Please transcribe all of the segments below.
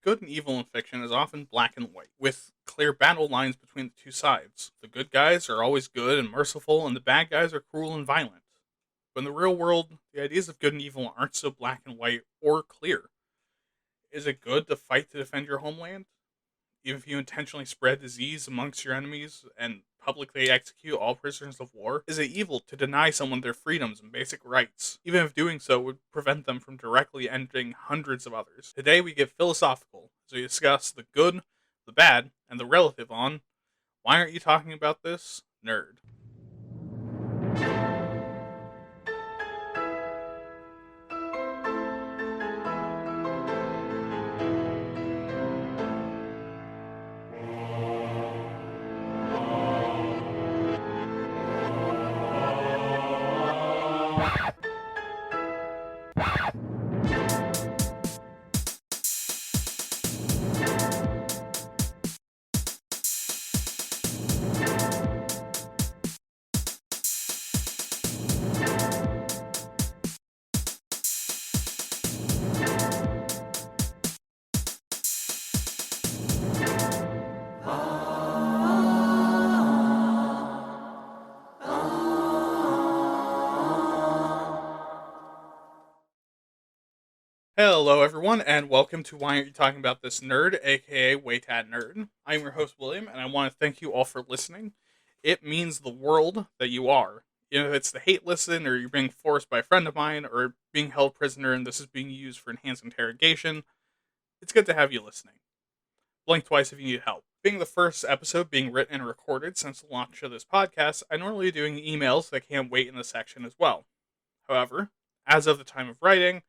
Good and evil in fiction is often black and white, with clear battle lines between the two sides. The good guys are always good and merciful, and the bad guys are cruel and violent. But in the real world, the ideas of good and evil aren't so black and white or clear. Is it good to fight to defend your homeland? Even if you intentionally spread disease amongst your enemies and publicly execute all prisoners of war? Is it evil to deny someone their freedoms and basic rights, even if doing so would prevent them from directly ending hundreds of others? Today we get philosophical as we discuss the good, the bad, and the relative on Why Aren't You Talking About This, Nerd? Hello, everyone, and welcome to Why Aren't You Talking About This, Nerd, aka WAYTAT Nerd. I'm your host, William, and I want to thank you all for listening. It means the world that you are. You know, if it's the hate listen, or you're being forced by a friend of mine, or being held prisoner and this is being used for enhanced interrogation, it's good to have you listening. Blink twice if you need help. Being the first episode being written and recorded since the launch of this podcast, I normally doing emails that can't wait in the section as well. However, as of the time of writing,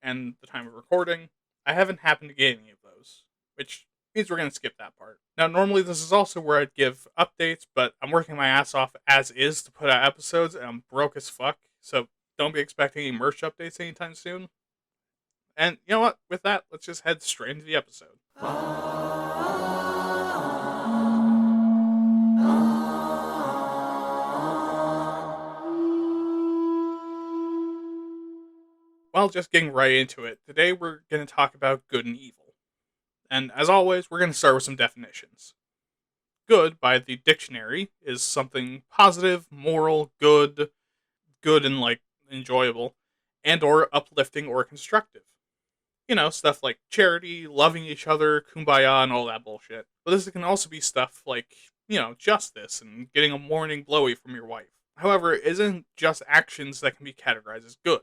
and the time of recording, I haven't happened to get any of those, which means we're going to skip that part. Now, normally this is also where I'd give updates, but I'm working my ass off as is to put out episodes, and I'm broke as fuck, so don't be expecting any merch updates anytime soon. And you know what? With that, let's just head straight into the episode. Well, just getting right into it, today we're going to talk about good and evil. And as always, we're going to start with some definitions. Good, by the dictionary, is something positive, moral, good and like enjoyable, and or uplifting or constructive. You know, stuff like charity, loving each other, kumbaya, and all that bullshit. But this can also be stuff like, justice and getting a morning blowy from your wife. However, it isn't just actions that can be categorized as good.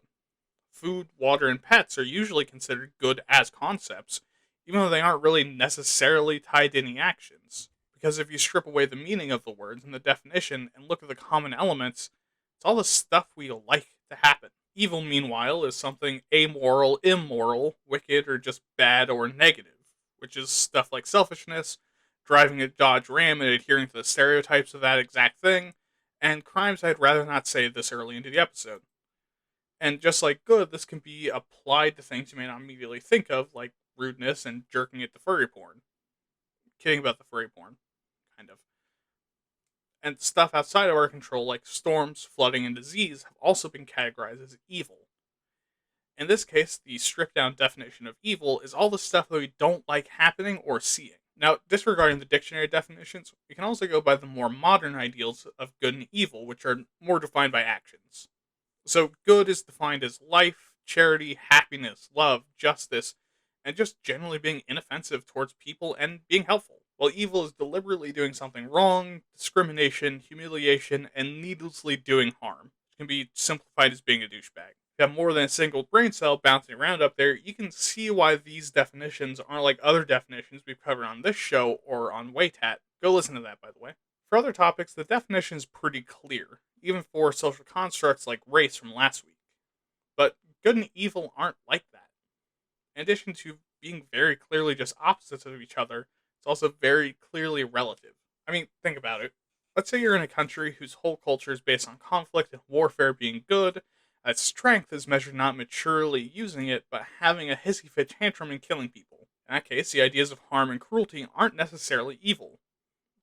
Food, water, and pets are usually considered good as concepts, even though they aren't really necessarily tied to any actions. Because if you strip away the meaning of the words and the definition and look at the common elements, it's all the stuff we like to happen. Evil, meanwhile, is something amoral, immoral, wicked, or just bad or negative, which is stuff like selfishness, driving a Dodge Ram and adhering to the stereotypes of that exact thing, and crimes I'd rather not say this early into the episode. And just like good, this can be applied to things you may not immediately think of, like rudeness and jerking it to furry porn. Kidding about the furry porn, kind of. And stuff outside of our control, like storms, flooding, and disease, have also been categorized as evil. In this case, the stripped down definition of evil is all the stuff that we don't like happening or seeing. Now, disregarding the dictionary definitions, we can also go by the more modern ideals of good and evil, which are more defined by actions. So, good is defined as life, charity, happiness, love, justice, and just generally being inoffensive towards people and being helpful. While evil is deliberately doing something wrong, discrimination, humiliation, and needlessly doing harm, which can be simplified as being a douchebag. If you have more than a single brain cell bouncing around up there, you can see why these definitions aren't like other definitions we've covered on this show or on WAYTAT. Go listen to that, by the way. For other topics, the definition is pretty clear, even for social constructs like race from last week. But good and evil aren't like that. In addition to being very clearly just opposites of each other, it's also very clearly relative. I mean, think about it. Let's say you're in a country whose whole culture is based on conflict and warfare being good, that strength is measured not maturely using it, but having a hissy fit tantrum and killing people. In that case, the ideas of harm and cruelty aren't necessarily evil.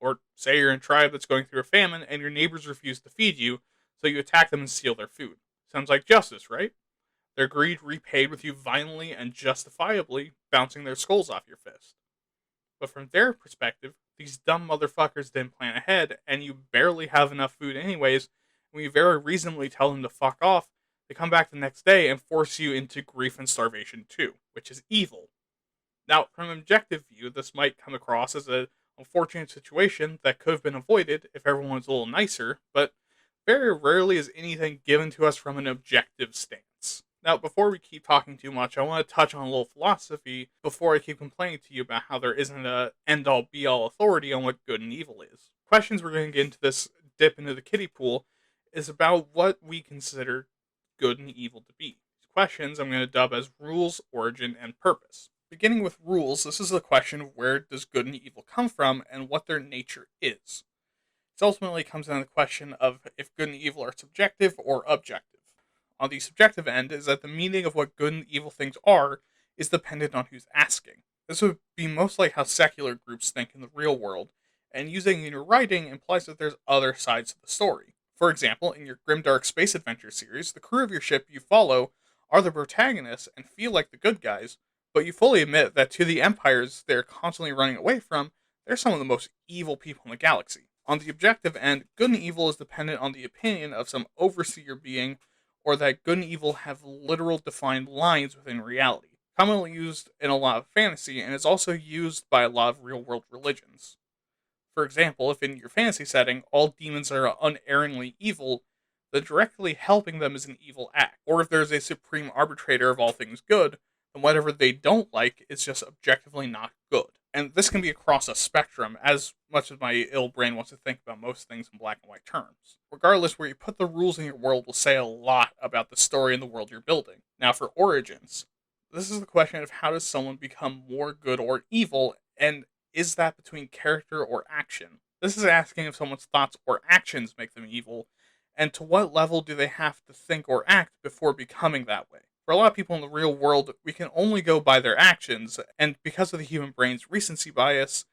Or say you're in a tribe that's going through a famine and your neighbors refuse to feed you, so you attack them and steal their food. Sounds like justice, right? Their greed repaid with you violently and justifiably bouncing their skulls off your fist. But from their perspective, these dumb motherfuckers didn't plan ahead, and you barely have enough food anyways. When you very reasonably tell them to fuck off, they come back the next day and force you into grief and starvation too, which is evil. Now, from an objective view, this might come across as an unfortunate situation that could have been avoided if everyone was a little nicer, but very rarely is anything given to us from an objective stance. Now, before we keep talking too much, I want to touch on a little philosophy before I keep complaining to you about how there isn't a end-all be-all authority on what good and evil is. Questions we're going to get into this dip into the kiddie pool is about what we consider good and evil to be. These questions I'm going to dub as rules, origin, and purpose. Beginning with rules, this is the question of where does good and evil come from and what their nature is. It ultimately comes down to the question of if good and evil are subjective or objective. On the subjective end is that the meaning of what good and evil things are is dependent on who's asking. This would be most like how secular groups think in the real world, and using it in your writing implies that there's other sides to the story. For example, in your grimdark space adventure series, the crew of your ship you follow are the protagonists and feel like the good guys, but you fully admit that to the empires they're constantly running away from, they're some of the most evil people in the galaxy. On the objective end, good and evil is dependent on the opinion of some overseer being, or that good and evil have literal defined lines within reality. Commonly used in a lot of fantasy, and is also used by a lot of real world religions. For example, if in your fantasy setting all demons are unerringly evil, then directly helping them is an evil act. Or if there's a supreme arbitrator of all things good, then whatever they don't like is just objectively not good. And this can be across a spectrum, as much as my ill brain wants to think about most things in black and white terms. Regardless, where you put the rules in your world will say a lot about the story and the world you're building. Now, for origins, this is the question of how does someone become more good or evil, and is that between character or action? This is asking if someone's thoughts or actions make them evil, and to what level do they have to think or act before becoming that way? For a lot of people in the real world, we can only go by their actions, and because of the human brain's recency bias,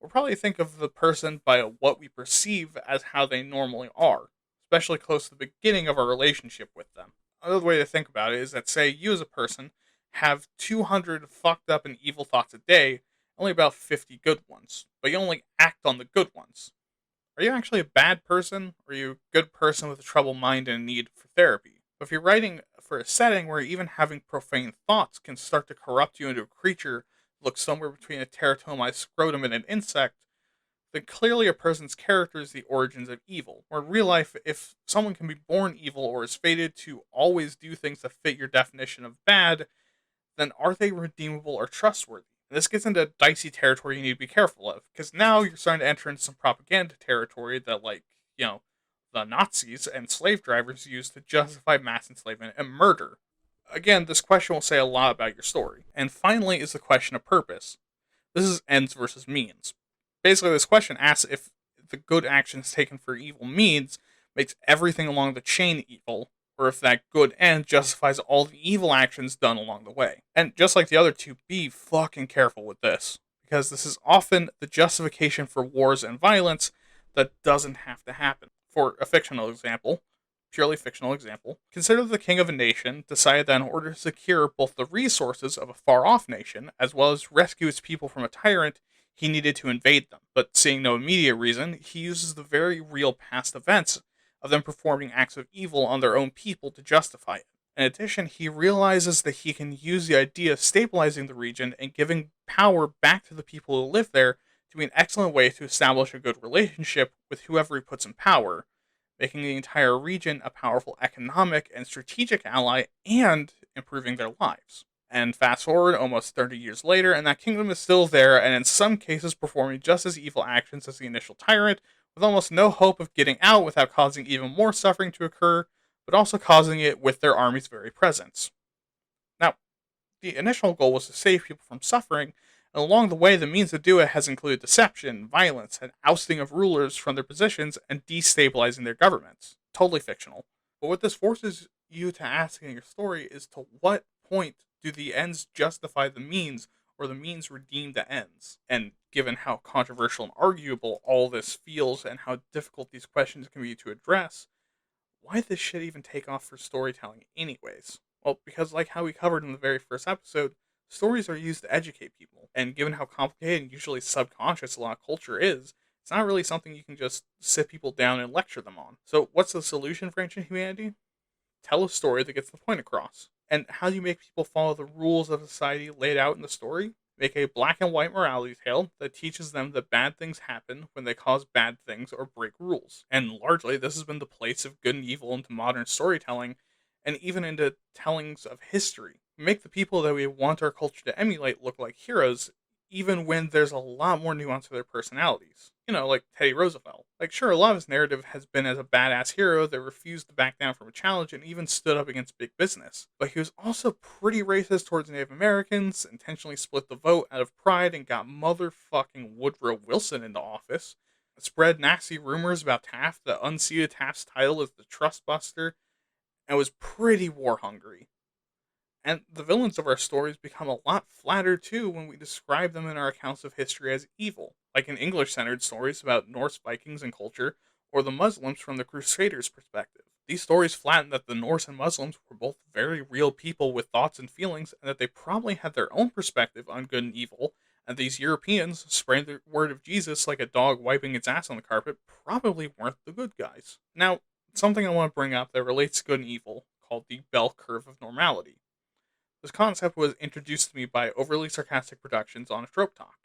we'll probably think of the person by what we perceive as how they normally are, especially close to the beginning of our relationship with them. Another way to think about it is that, say, you as a person have 200 fucked up and evil thoughts a day, only about 50 good ones, but you only act on the good ones. Are you actually a bad person, or are you a good person with a troubled mind and a need for therapy? But if you're writing for a setting where even having profane thoughts can start to corrupt you into a creature that looks somewhere between a teratomized scrotum and an insect, then clearly a person's character is the origins of evil. Or in real life, if someone can be born evil or is fated to always do things that fit your definition of bad, then are they redeemable or trustworthy? And this gets into dicey territory you need to be careful of, because now you're starting to enter into some propaganda territory that, like, the Nazis and slave drivers used to justify mass enslavement and murder. Again, this question will say a lot about your story. And finally is the question of purpose. This is ends versus means. Basically, this question asks if the good actions taken for evil means makes everything along the chain evil, or if that good end justifies all the evil actions done along the way. And just like the other two, be fucking careful with this, because this is often the justification for wars and violence that doesn't have to happen. For a fictional example, purely fictional example, consider the king of a nation decided that in order to secure both the resources of a far-off nation, as well as rescue its people from a tyrant, he needed to invade them. But seeing no immediate reason, he uses the very real past events of them performing acts of evil on their own people to justify it. In addition, he realizes that he can use the idea of stabilizing the region and giving power back to the people who live there to be an excellent way to establish a good relationship with whoever he puts in power, making the entire region a powerful economic and strategic ally and improving their lives. And fast forward almost 30 years later, and that kingdom is still there, and in some cases performing just as evil actions as the initial tyrant, with almost no hope of getting out without causing even more suffering to occur, but also causing it with their army's very presence. Now, the initial goal was to save people from suffering, and along the way the means to do it has included deception, violence, and ousting of rulers from their positions and destabilizing their governments. Totally fictional. But what this forces you to ask in your story is, to what point do the ends justify the means, or the means redeem the ends? And given how controversial and arguable all this feels and how difficult these questions can be to address, why did this shit even take off for storytelling anyways? Well, because like how we covered in the very first episode, stories are used to educate people. And given how complicated and usually subconscious a lot of culture is, it's not really something you can just sit people down and lecture them on. So, what's the solution for ancient humanity? Tell a story that gets the point across. And how do you make people follow the rules of society laid out in the story? Make a black and white morality tale that teaches them that bad things happen when they cause bad things or break rules. And largely, this has been the place of good and evil into modern storytelling and even into tellings of history. Make the people that we want our culture to emulate look like heroes, even when there's a lot more nuance to their personalities. Like Teddy Roosevelt. Like, sure, a lot of his narrative has been as a badass hero that refused to back down from a challenge and even stood up against big business. But he was also pretty racist towards Native Americans, intentionally split the vote out of pride, and got motherfucking Woodrow Wilson into office. Spread nasty rumors about Taft that unseated Taft's title as the Trust Buster, and was pretty war hungry. And the villains of our stories become a lot flatter too when we describe them in our accounts of history as evil, like in English centered stories about Norse Vikings and culture, or the Muslims from the Crusaders' perspective. These stories flatten that the Norse and Muslims were both very real people with thoughts and feelings, and that they probably had their own perspective on good and evil, and these Europeans, spreading the word of Jesus like a dog wiping its ass on the carpet, probably weren't the good guys. Now, something I want to bring up that relates to good and evil, called the bell curve of normality. This concept was introduced to me by Overly Sarcastic Productions on Trope Talk.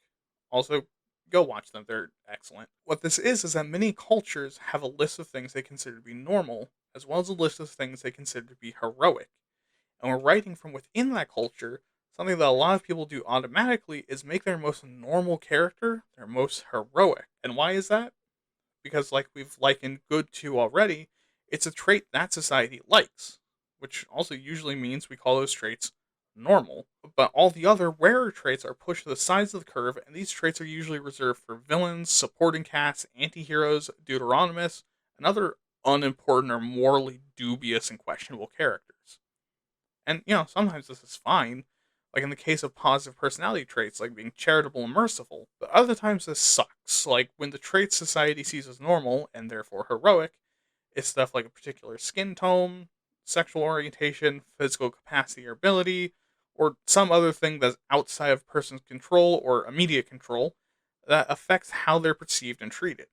Also, go watch them, they're excellent. What this is that many cultures have a list of things they consider to be normal, as well as a list of things they consider to be heroic. And when writing from within that culture, something that a lot of people do automatically is make their most normal character their most heroic. And why is that? Because, like we've likened good to already, it's a trait that society likes, which also usually means we call those traits normal. But all the other rarer traits are pushed to the sides of the curve, and these traits are usually reserved for villains, supporting casts, anti heroes, Deuteronomists, and other unimportant or morally dubious and questionable characters. And, sometimes this is fine, like in the case of positive personality traits like being charitable and merciful. But other times this sucks, like when the traits society sees as normal, and therefore heroic, is stuff like a particular skin tone, sexual orientation, physical capacity or ability, or some other thing that's outside of a person's control or immediate control that affects how they're perceived and treated.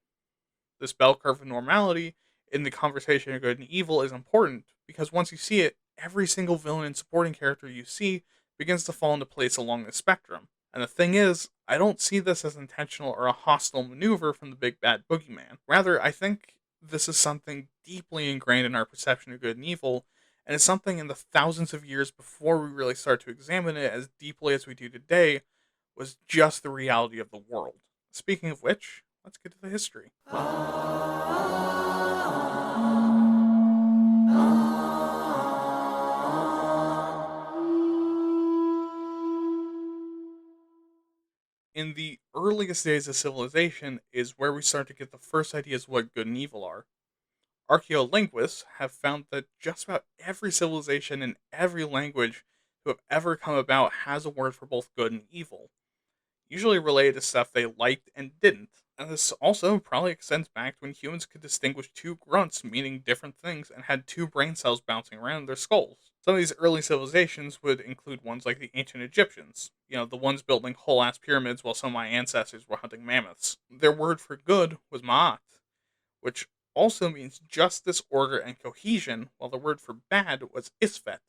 This bell curve of normality in the conversation of good and evil is important because once you see it, every single villain and supporting character you see begins to fall into place along the spectrum. And the thing is, I don't see this as intentional or a hostile maneuver from the big bad boogeyman. Rather, I think this is something deeply ingrained in our perception of good and evil, and it's something in the thousands of years before we really start to examine it as deeply as we do today was just the reality of the world. Speaking of which, let's get to the history. In the earliest days of civilization is where we start to get the first ideas of what good and evil are. Archaeolinguists have found that just about every civilization and every language to have ever come about has a word for both good and evil, usually related to stuff they liked and didn't. And this also probably extends back to when humans could distinguish two grunts meaning different things and had two brain cells bouncing around in their skulls. Some of these early civilizations would include ones like the ancient Egyptians, the ones building whole ass pyramids while some of my ancestors were hunting mammoths. Their word for good was ma'at, which also means justice, order, and cohesion, while the word for bad was isfet,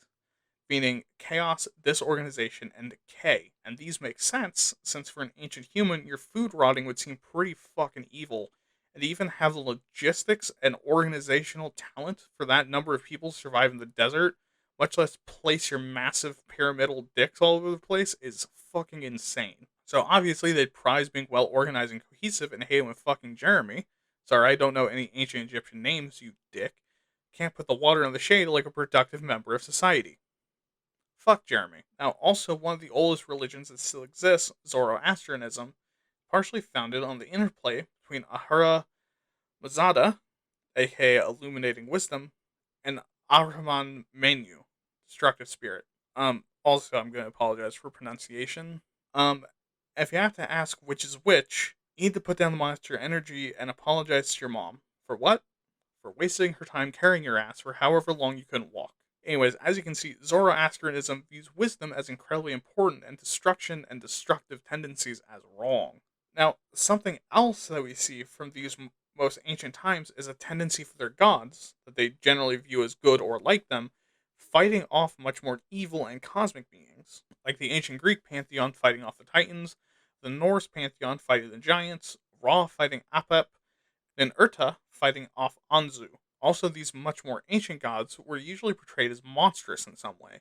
meaning chaos, disorganization, and decay. And these make sense, since for an ancient human, your food rotting would seem pretty fucking evil. And to even have the logistics and organizational talent for that number of people to survive in the desert, much less place your massive pyramidal dicks all over the place, is fucking insane. So obviously they'd prize being well organized and cohesive and hate him with fucking Jeremy. Sorry, I don't know any ancient Egyptian names, you dick. Can't put the water in the shade like a productive member of society. Fuck Jeremy. Now, also one of the oldest religions that still exists, Zoroastrianism, partially founded on the interplay between Ahura Mazda, aka Illuminating Wisdom, and Ahriman Menu, Destructive Spirit. Also, I'm going to apologize for pronunciation. If you have to ask which is which, you need to put down the monster energy and apologize to your mom. For what? For wasting her time carrying your ass for however long you couldn't walk. Anyways, as you can see, Zoroastrianism views wisdom as incredibly important and destruction and destructive tendencies as wrong. Now, something else that we see from these most ancient times is a tendency for their gods, that they generally view as good or like them, fighting off much more evil and cosmic beings, like the ancient Greek pantheon fighting off the Titans, the Norse pantheon fighting the giants, Ra fighting Apep, and Urta fighting off Anzu. Also, these much more ancient gods were usually portrayed as monstrous in some way.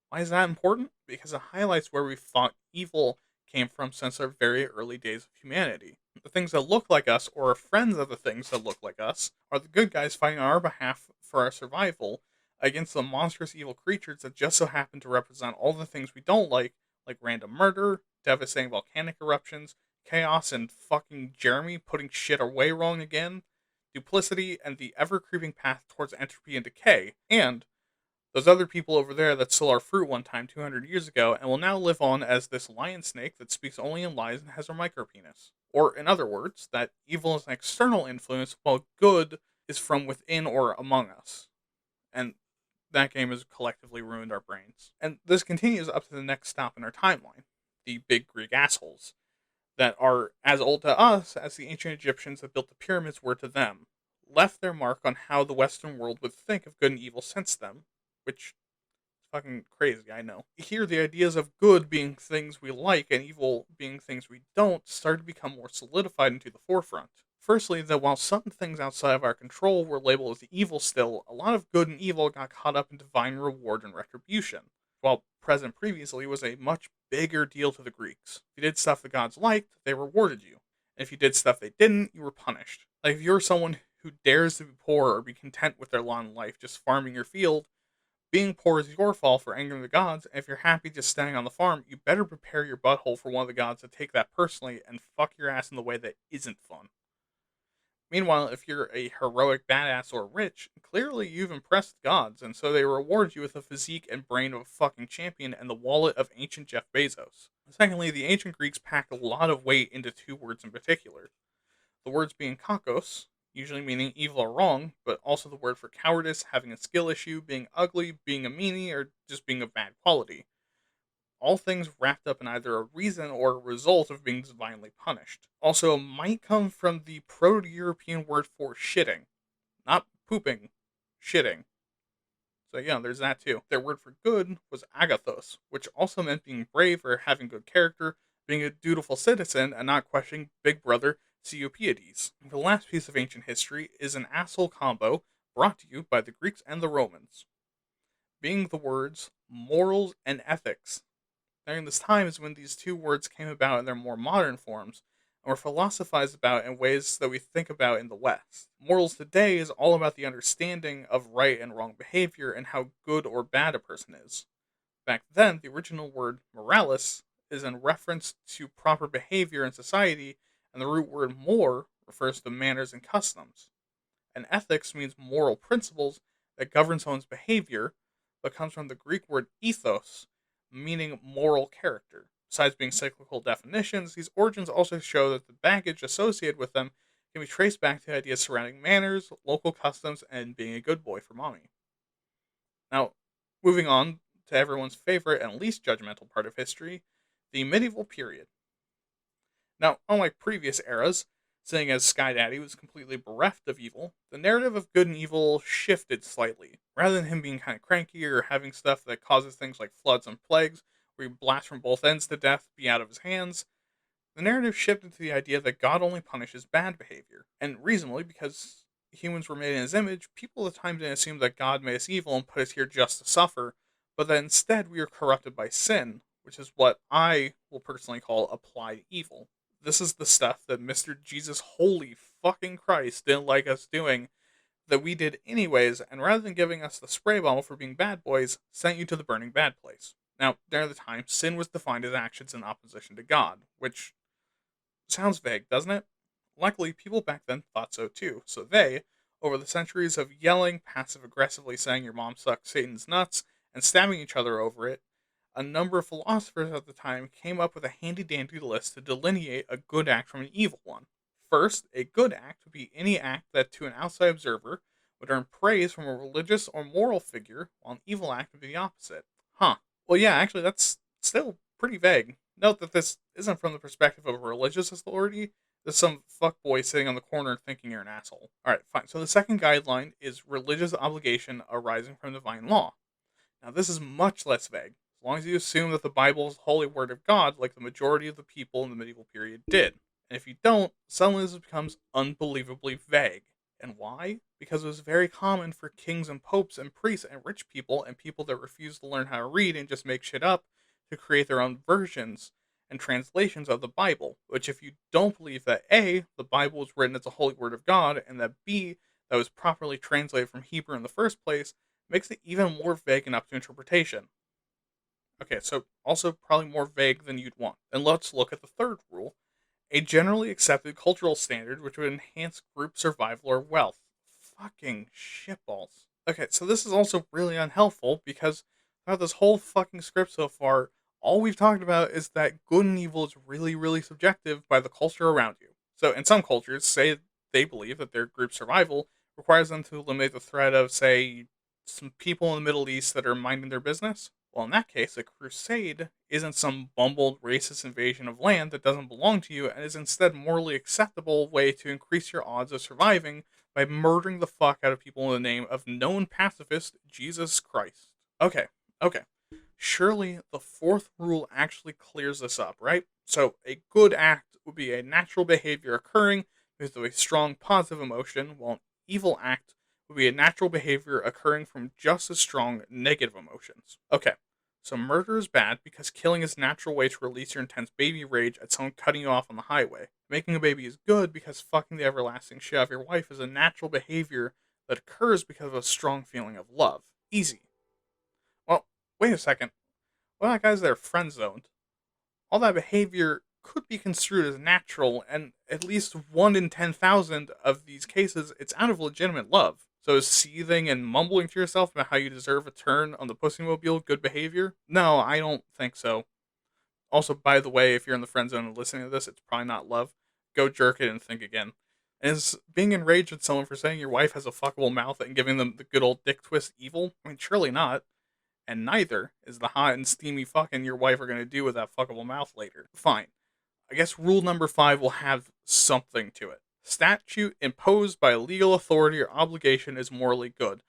Why is that important? Because it highlights where we thought evil came from since our very early days of humanity. The things that look like us, or are friends of the things that look like us, are the good guys fighting on our behalf for our survival against the monstrous evil creatures that just so happen to represent all the things we don't like random murder, devastating volcanic eruptions, chaos, and fucking Jeremy putting shit away wrong again, duplicity, and the ever creeping path towards entropy and decay, and those other people over there that stole our fruit one time 200 years ago and will now live on as this lion snake that speaks only in lies and has a micropenis. Or, in other words, that evil is an external influence while good is from within or among us. And that game has collectively ruined our brains. And this continues up to the next stop in our timeline, the big Greek assholes, that are as old to us as the ancient Egyptians that built the pyramids were to them, left their mark on how the Western world would think of good and evil since them, which is fucking crazy, I know. Here, the ideas of good being things we like and evil being things we don't start to become more solidified into the forefront. Firstly, that while some things outside of our control were labeled as evil still, a lot of good and evil got caught up in divine reward and retribution, while present previously was a much bigger deal to the Greeks. If you did stuff the gods liked, they rewarded you. And if you did stuff they didn't, you were punished. Like if you're someone who dares to be poor or be content with their lot in life just farming your field, being poor is your fault for angering the gods, and if you're happy just standing on the farm, you better prepare your butthole for one of the gods to take that personally and fuck your ass in the way that isn't fun. Meanwhile, if you're a heroic badass or rich, clearly you've impressed the gods, and so they reward you with the physique and brain of a fucking champion and the wallet of ancient Jeff Bezos. Secondly, the ancient Greeks packed a lot of weight into two words in particular. The words being kakos, usually meaning evil or wrong, but also the word for cowardice, having a skill issue, being ugly, being a meanie, or just being of bad quality. All things wrapped up in either a reason or a result of being divinely punished. Also, might come from the Proto-European word for shitting. Not pooping, shitting. So yeah, there's that too. Their word for good was agathos, which also meant being brave or having good character, being a dutiful citizen, and not questioning Big Brother Ceupiades. The last piece of ancient history is an asshole combo brought to you by the Greeks and the Romans, being the words morals and ethics. During this time is when these two words came about in their more modern forms and were philosophized about in ways that we think about in the West. Morals today is all about the understanding of right and wrong behavior and how good or bad a person is. Back then, the original word moralis is in reference to proper behavior in society, and the root word mor refers to manners and customs. And ethics means moral principles that govern someone's behavior, but comes from the Greek word ethos, meaning moral character. Besides being cyclical definitions, these origins also show that the baggage associated with them can be traced back to ideas surrounding manners, local customs, and being a good boy for mommy. Now, moving on to everyone's favorite and least judgmental part of history, the medieval period. Now, unlike previous eras, seeing as Sky Daddy was completely bereft of evil, the narrative of good and evil shifted slightly. Rather than him being kind of cranky or having stuff that causes things like floods and plagues, where he blasts from both ends to death be out of his hands, the narrative shifted to the idea that God only punishes bad behavior. And reasonably, because humans were made in his image, people at the time didn't assume that God made us evil and put us here just to suffer, but that instead we are corrupted by sin, which is what I will personally call applied evil. This is the stuff that Mr. Jesus Holy fucking Christ didn't like us doing, that we did anyways, and rather than giving us the spray bottle for being bad boys, sent you to the burning bad place. Now, during the time, sin was defined as actions in opposition to God, which sounds vague, doesn't it? Luckily, people back then thought so too, so they, over the centuries of yelling, passive-aggressively saying your mom sucks Satan's nuts, and stabbing each other over it, a number of philosophers at the time came up with a handy-dandy list to delineate a good act from an evil one. First, a good act would be any act that, to an outside observer, would earn praise from a religious or moral figure, while an evil act would be the opposite. Huh. Well, yeah, actually, that's still pretty vague. Note that this isn't from the perspective of a religious authority. There's some fuckboy sitting on the corner thinking you're an asshole. Alright, fine. So the second guideline is religious obligation arising from divine law. Now, this is much less vague, as long as you assume that the Bible is the holy word of God, like the majority of the people in the medieval period did. And if you don't, suddenly this becomes unbelievably vague. And why? Because it was very common for kings and popes and priests and rich people and people that refused to learn how to read and just make shit up to create their own versions and translations of the Bible. Which, if you don't believe that A, the Bible was written as a holy word of God, and that B, that was properly translated from Hebrew in the first place, makes it even more vague and up to interpretation. Okay, so also probably more vague than you'd want. And let's look at the third rule, a generally accepted cultural standard which would enhance group survival or wealth. Fucking shitballs. Okay, so this is also really unhelpful because throughout this whole fucking script so far, all we've talked about is that good and evil is really, really subjective by the culture around you. So in some cultures, say they believe that their group survival requires them to eliminate the threat of, say, some people in the Middle East that are minding their business. Well, in that case, a crusade isn't some bumbled racist invasion of land that doesn't belong to you and is instead morally acceptable way to increase your odds of surviving by murdering the fuck out of people in the name of known pacifist Jesus Christ. Okay, okay. Surely the fourth rule actually clears this up, right? So a good act would be a natural behavior occurring because of a strong positive emotion, while an evil act would be a natural behavior occurring from just as strong negative emotions. Okay, so murder is bad because killing is a natural way to release your intense baby rage at someone cutting you off on the highway. Making a baby is good because fucking the everlasting shit out of your wife is a natural behavior that occurs because of a strong feeling of love. Easy. Well, wait a second. Well, that guy's there friend zoned. All that behavior could be construed as natural, and at least 1 in 10,000 of these cases, it's out of legitimate love. So is seething and mumbling to yourself about how you deserve a turn on the pussymobile good behavior? No, I don't think so. Also, by the way, if you're in the friend zone and listening to this, it's probably not love. Go jerk it and think again. And is being enraged at someone for saying your wife has a fuckable mouth and giving them the good old dick twist evil? I mean, surely not. And neither is the hot and steamy fucking your wife are going to do with that fuckable mouth later. Fine. I guess rule number 5 will have something to it. Statute imposed by a legal authority or obligation is morally good.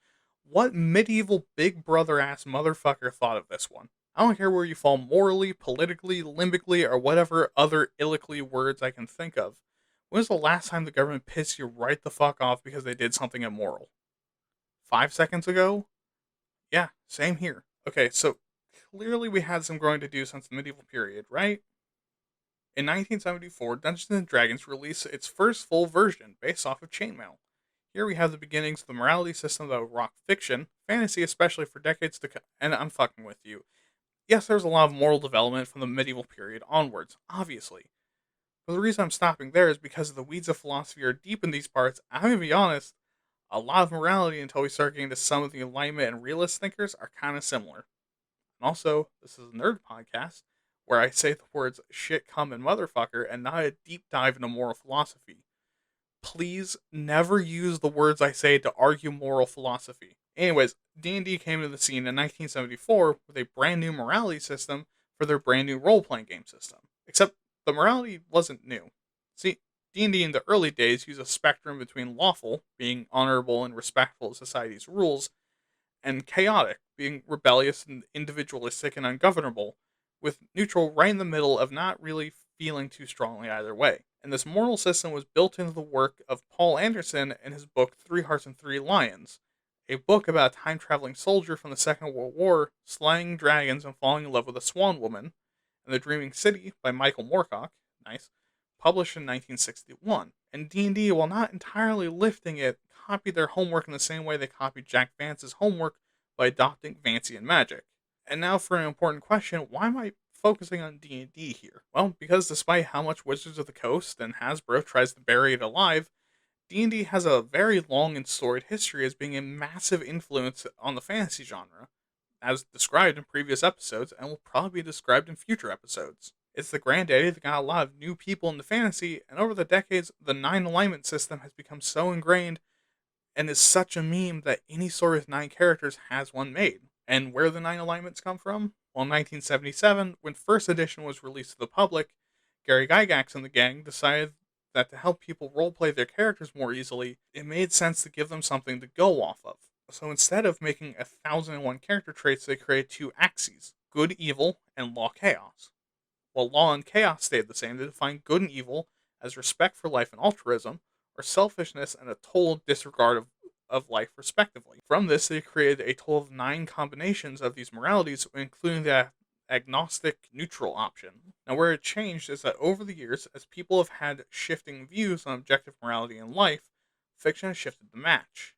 What medieval big brother ass motherfucker thought of this one? I don't care where you fall morally, politically, limbically, or whatever other illically words I can think of. When was the last time the government pissed you right the fuck off because they did something immoral? 5 seconds ago? Yeah, same here. Okay, so clearly we had some growing to do since the medieval period, right? In 1974, Dungeons and Dragons released its first full version based off of chainmail. Here we have the beginnings of the morality system that would rock fiction, fantasy especially for decades to come. And I'm fucking with you. Yes, there's a lot of moral development from the medieval period onwards, obviously. But the reason I'm stopping there is because the weeds of philosophy are deep in these parts. I'm gonna be honest, a lot of morality until we start getting to some of the Enlightenment and realist thinkers are kind of similar. And also, this is a nerd podcast where I say the words shit, cum, and motherfucker and not a deep dive into moral philosophy. Please never use the words I say to argue moral philosophy. Anyways, D&D came into the scene in 1974 with a brand new morality system for their brand new role-playing game system. Except the morality wasn't new. See, D&D in the early days used a spectrum between lawful, being honorable and respectful of society's rules, and chaotic, being rebellious and individualistic and ungovernable, with neutral right in the middle of not really feeling too strongly either way. And this moral system was built into the work of Paul Anderson in his book Three Hearts and Three Lions, a book about a time traveling soldier from the Second World War slaying dragons and falling in love with a swan woman, and The Dreaming City by Michael Moorcock, nice, published in 1961. And D&D, while not entirely lifting it, copied their homework in the same way they copied Jack Vance's homework by adopting Vancian magic. And now for an important question, why am I focusing on D&D here? Well, because despite how much Wizards of the Coast and Hasbro tries to bury it alive, D&D has a very long and storied history as being a massive influence on the fantasy genre, as described in previous episodes and will probably be described in future episodes. It's the granddaddy that got a lot of new people into fantasy, and over the decades, the 9 alignment system has become so ingrained, and is such a meme that any story with 9 characters has one made. And where the 9 alignments come from? Well, in 1977, when first edition was released to the public, Gary Gygax and the gang decided that to help people roleplay their characters more easily, it made sense to give them something to go off of. So instead of making 1,001 character traits, they created 2 axes: good, evil, and law, chaos. While law and chaos stayed the same, they defined good and evil as respect for life and altruism, or selfishness and a total disregard of life, respectively. From this, they created a total of 9 combinations of these moralities, including the agnostic neutral option. Now, where it changed is that over the years, as people have had shifting views on objective morality in life, fiction has shifted the match.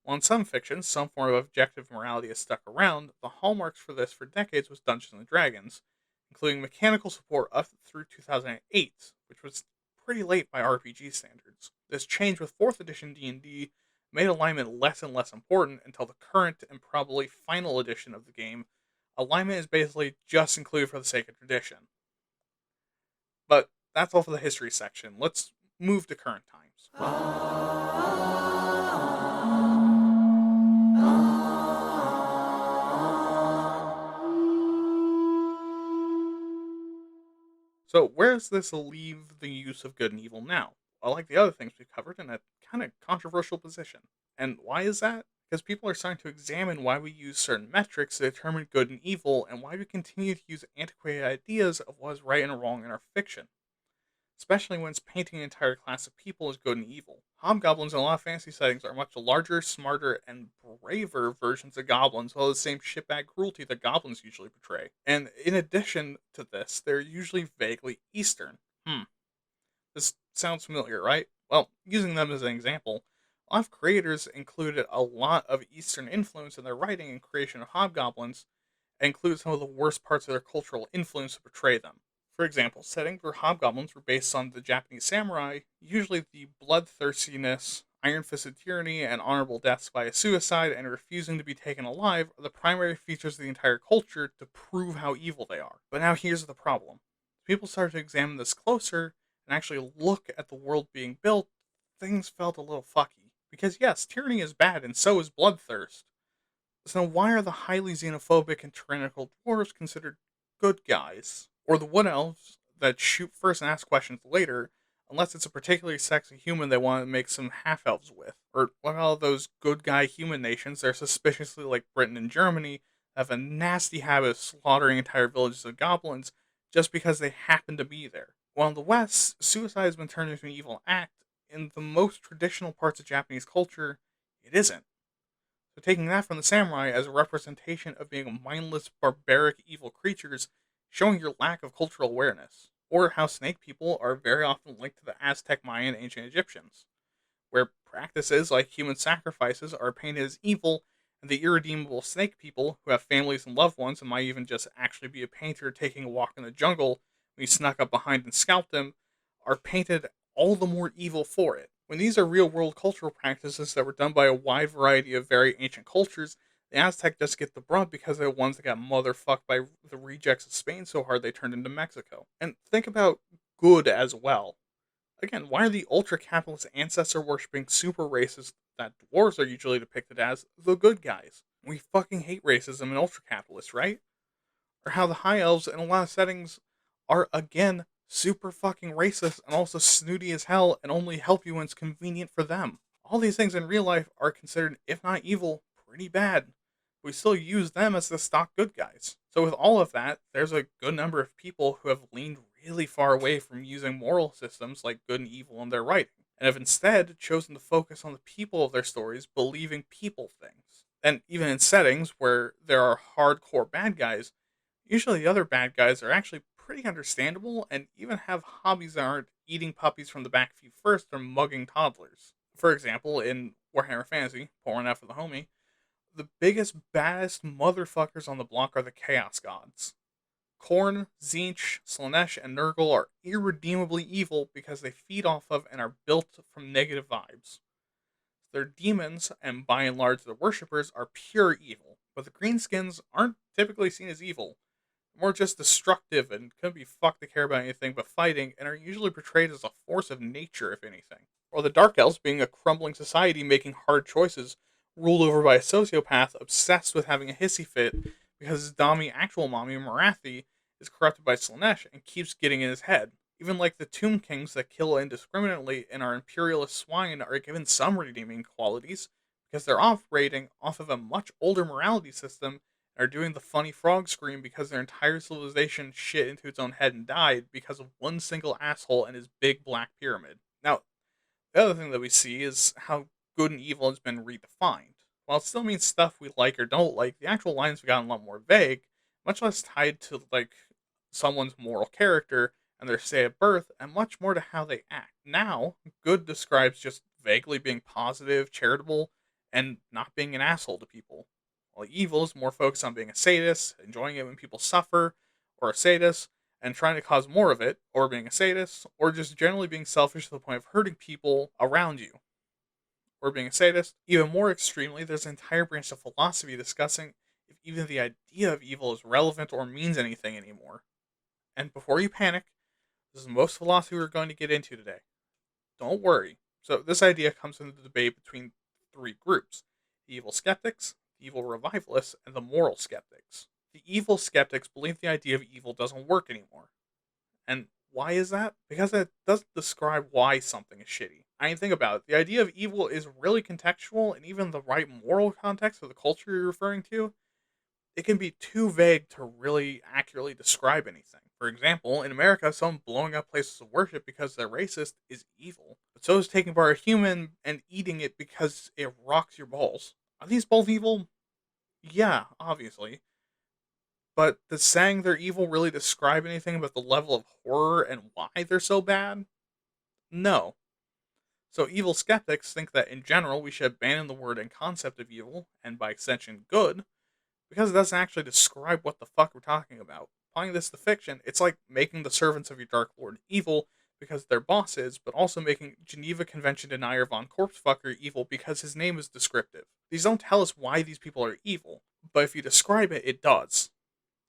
While in some fictions, some form of objective morality has stuck around, the hallmarks for this for decades was Dungeons and Dragons, including mechanical support up through 2008, which was pretty late by RPG standards. This changed with 4th edition D&D, made alignment less and less important until the current and probably final edition of the game. Alignment is basically just included for the sake of tradition. But that's all for the history section. Let's move to current times. So where does this leave the use of good and evil now? Well, like the other things we covered, in a kind of controversial position. And why is that? Because people are starting to examine why we use certain metrics to determine good and evil, and why we continue to use antiquated ideas of what is right and wrong in our fiction, especially when it's painting an entire class of people as good and evil. Hobgoblins in a lot of fantasy settings are much larger, smarter, and braver versions of goblins, with all the same shitbag cruelty that goblins usually portray. And in addition to this, they're usually vaguely Eastern. This sounds familiar, right? Well, using them as an example, a lot of creators included a lot of Eastern influence in their writing and creation of hobgoblins, and included some of the worst parts of their cultural influence to portray them. For example, settings where hobgoblins were based on the Japanese samurai, usually the bloodthirstiness, iron-fisted tyranny, and honorable deaths by a suicide and refusing to be taken alive are the primary features of the entire culture to prove how evil they are. But now here's the problem. People started to examine this closer and actually look at the world being built. Things felt a little fucky. Because yes, tyranny is bad and so is bloodthirst. So why are the highly xenophobic and tyrannical dwarves considered good guys? Or the wood elves that shoot first and ask questions later, unless it's a particularly sexy human they want to make some half-elves with? Or what about all those good guy human nations that are suspiciously like Britain and Germany, have a nasty habit of slaughtering entire villages of goblins just because they happen to be there? While in the West, suicide has been turned into an evil act, in the most traditional parts of Japanese culture, it isn't. So taking that from the samurai as a representation of being mindless, barbaric, evil creatures, showing your lack of cultural awareness. Or how snake people are very often linked to the Aztec, Mayan, and ancient Egyptians, where practices like human sacrifices are painted as evil, and the irredeemable snake people, who have families and loved ones and might even just actually be a painter taking a walk in the jungle when you snuck up behind and scalped them, are painted all the more evil for it. When these are real world cultural practices that were done by a wide variety of very ancient cultures, the Aztec just get the brunt because they're the ones that got motherfucked by the rejects of Spain so hard they turned into Mexico. And think about good as well. Again, why are the ultra capitalist ancestor worshipping super racists that dwarves are usually depicted as the good guys? We fucking hate racism and ultra capitalists, right? Or how the high elves in a lot of settings are again super fucking racist and also snooty as hell and only help you when it's convenient for them. All these things in real life are considered, if not evil, pretty bad. We still use them as the stock good guys. So with all of that, there's a good number of people who have leaned really far away from using moral systems like good and evil in their writing, and have instead chosen to focus on the people of their stories believing people things. And even in settings where there are hardcore bad guys, usually the other bad guys are actually pretty understandable and even have hobbies that aren't eating puppies from the back feet first or mugging toddlers. For example, in Warhammer Fantasy, pouring out for the homie, the biggest, baddest motherfuckers on the block are the Chaos Gods. Khorne, Tzeentch, Slaanesh, and Nurgle are irredeemably evil because they feed off of and are built from negative vibes. Their demons, and by and large their worshippers, are pure evil, but the greenskins aren't typically seen as evil. more just destructive and couldn't be fucked to care about anything but fighting, and are usually portrayed as a force of nature, if anything. Or the Dark Elves being a crumbling society making hard choices, ruled over by a sociopath obsessed with having a hissy fit because his actual mommy, Marathi, is corrupted by Slanesh and keeps getting in his head. Even like the Tomb Kings that kill indiscriminately and are imperialist swine are given some redeeming qualities because they're operating off of a much older morality system and are doing the funny frog scream because their entire civilization shit into its own head and died because of one single asshole and his big black pyramid. Now, the other thing that we see is how good and evil has been redefined. While it still means stuff we like or don't like, the actual lines have gotten a lot more vague, much less tied to like someone's moral character and their state of birth, and much more to how they act. Now, good describes just vaguely being positive, charitable, and not being an asshole to people. While evil is more focused on being a sadist, enjoying it when people suffer, or a sadist, and trying to cause more of it, or being a sadist, or just generally being selfish to the point of hurting people around you, or being a sadist. Even more extremely, there's an entire branch of philosophy discussing if even the idea of evil is relevant or means anything anymore. And before you panic, this is most philosophy we're going to get into today. Don't worry. So, this idea comes into the debate between three groups: the evil skeptics, the evil revivalists, and the moral skeptics. The evil skeptics believe the idea of evil doesn't work anymore. And why is that? Because it doesn't describe why something is shitty. I mean, think about it. The idea of evil is really contextual, and even the right moral context for the culture you're referring to, it can be too vague to really accurately describe anything. For example, in America, someone blowing up places of worship because they're racist is evil. But so is taking apart a human and eating it because it rocks your balls. Are these both evil? Yeah, obviously. But does saying they're evil really describe anything about the level of horror and why they're so bad? No. So evil skeptics think that in general we should abandon the word and concept of evil, and by extension good, because it doesn't actually describe what the fuck we're talking about. Applying this to fiction, it's like making the servants of your Dark Lord evil because they're bosses, but also making Geneva Convention denier Von Corpsefucker evil because his name is descriptive. These don't tell us why these people are evil, but if you describe it, it does.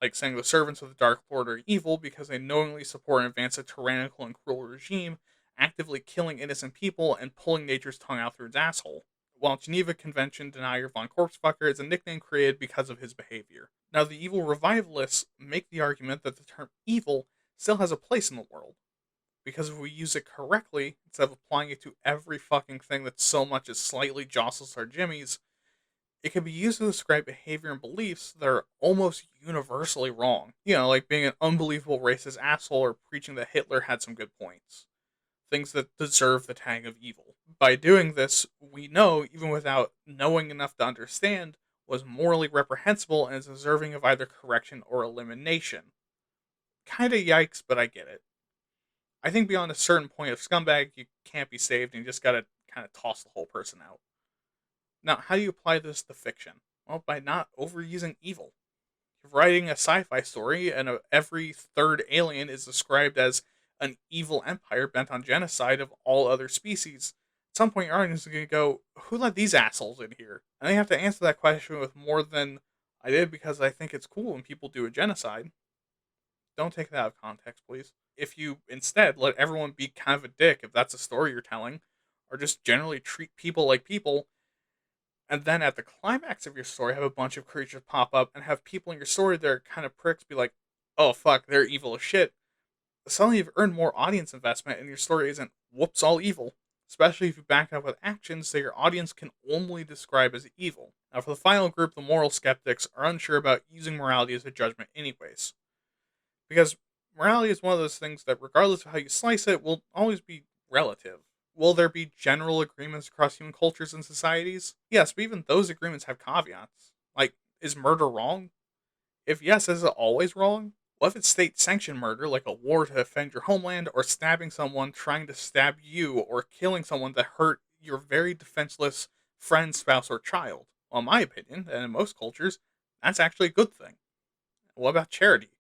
Like saying the servants of the Dark Lord are evil because they knowingly support and advance a tyrannical and cruel regime, actively killing innocent people and pulling nature's tongue out through its asshole. While Geneva Convention denier Von Corpsefucker is a nickname created because of his behavior. Now, the evil revivalists make the argument that the term evil still has a place in the world, because if we use it correctly, instead of applying it to every fucking thing that so much as slightly jostles our jimmies, it can be used to describe behavior and beliefs that are almost universally wrong. You know, like being an unbelievable racist asshole or preaching that Hitler had some good points. Things that deserve the tag of evil. By doing this, we know, even without knowing enough to understand, was morally reprehensible and is deserving of either correction or elimination. Kinda yikes, but I get it. I think beyond a certain point of scumbag, you can't be saved and you just gotta kind of toss the whole person out. Now, how do you apply this to fiction? Well, by not overusing evil. If you're writing a sci-fi story and every third alien is described as an evil empire bent on genocide of all other species, at some point your audience is going to go, who let these assholes in here? And they have to answer that question with more than, I did because I think it's cool when people do a genocide. Don't take that out of context, please. If you instead let everyone be kind of a dick, if that's a story you're telling, or just generally treat people like people, and then at the climax of your story, have a bunch of creatures pop up and have people in your story that are kind of pricks be like, oh fuck, they're evil as shit. Suddenly you've earned more audience investment and your story isn't whoops all evil. Especially if you back it up with actions that your audience can only describe as evil. Now for the final group, the moral skeptics are unsure about using morality as a judgment anyways. Because morality is one of those things that regardless of how you slice it, will always be relative. Will there be general agreements across human cultures and societies? Yes, but even those agreements have caveats. Like, is murder wrong? If yes, is it always wrong? What if it's state sanctioned murder, like a war to defend your homeland, or stabbing someone trying to stab you, or killing someone that hurt your very defenseless friend, spouse, or child? Well, in my opinion, and in most cultures, that's actually a good thing. What about charity?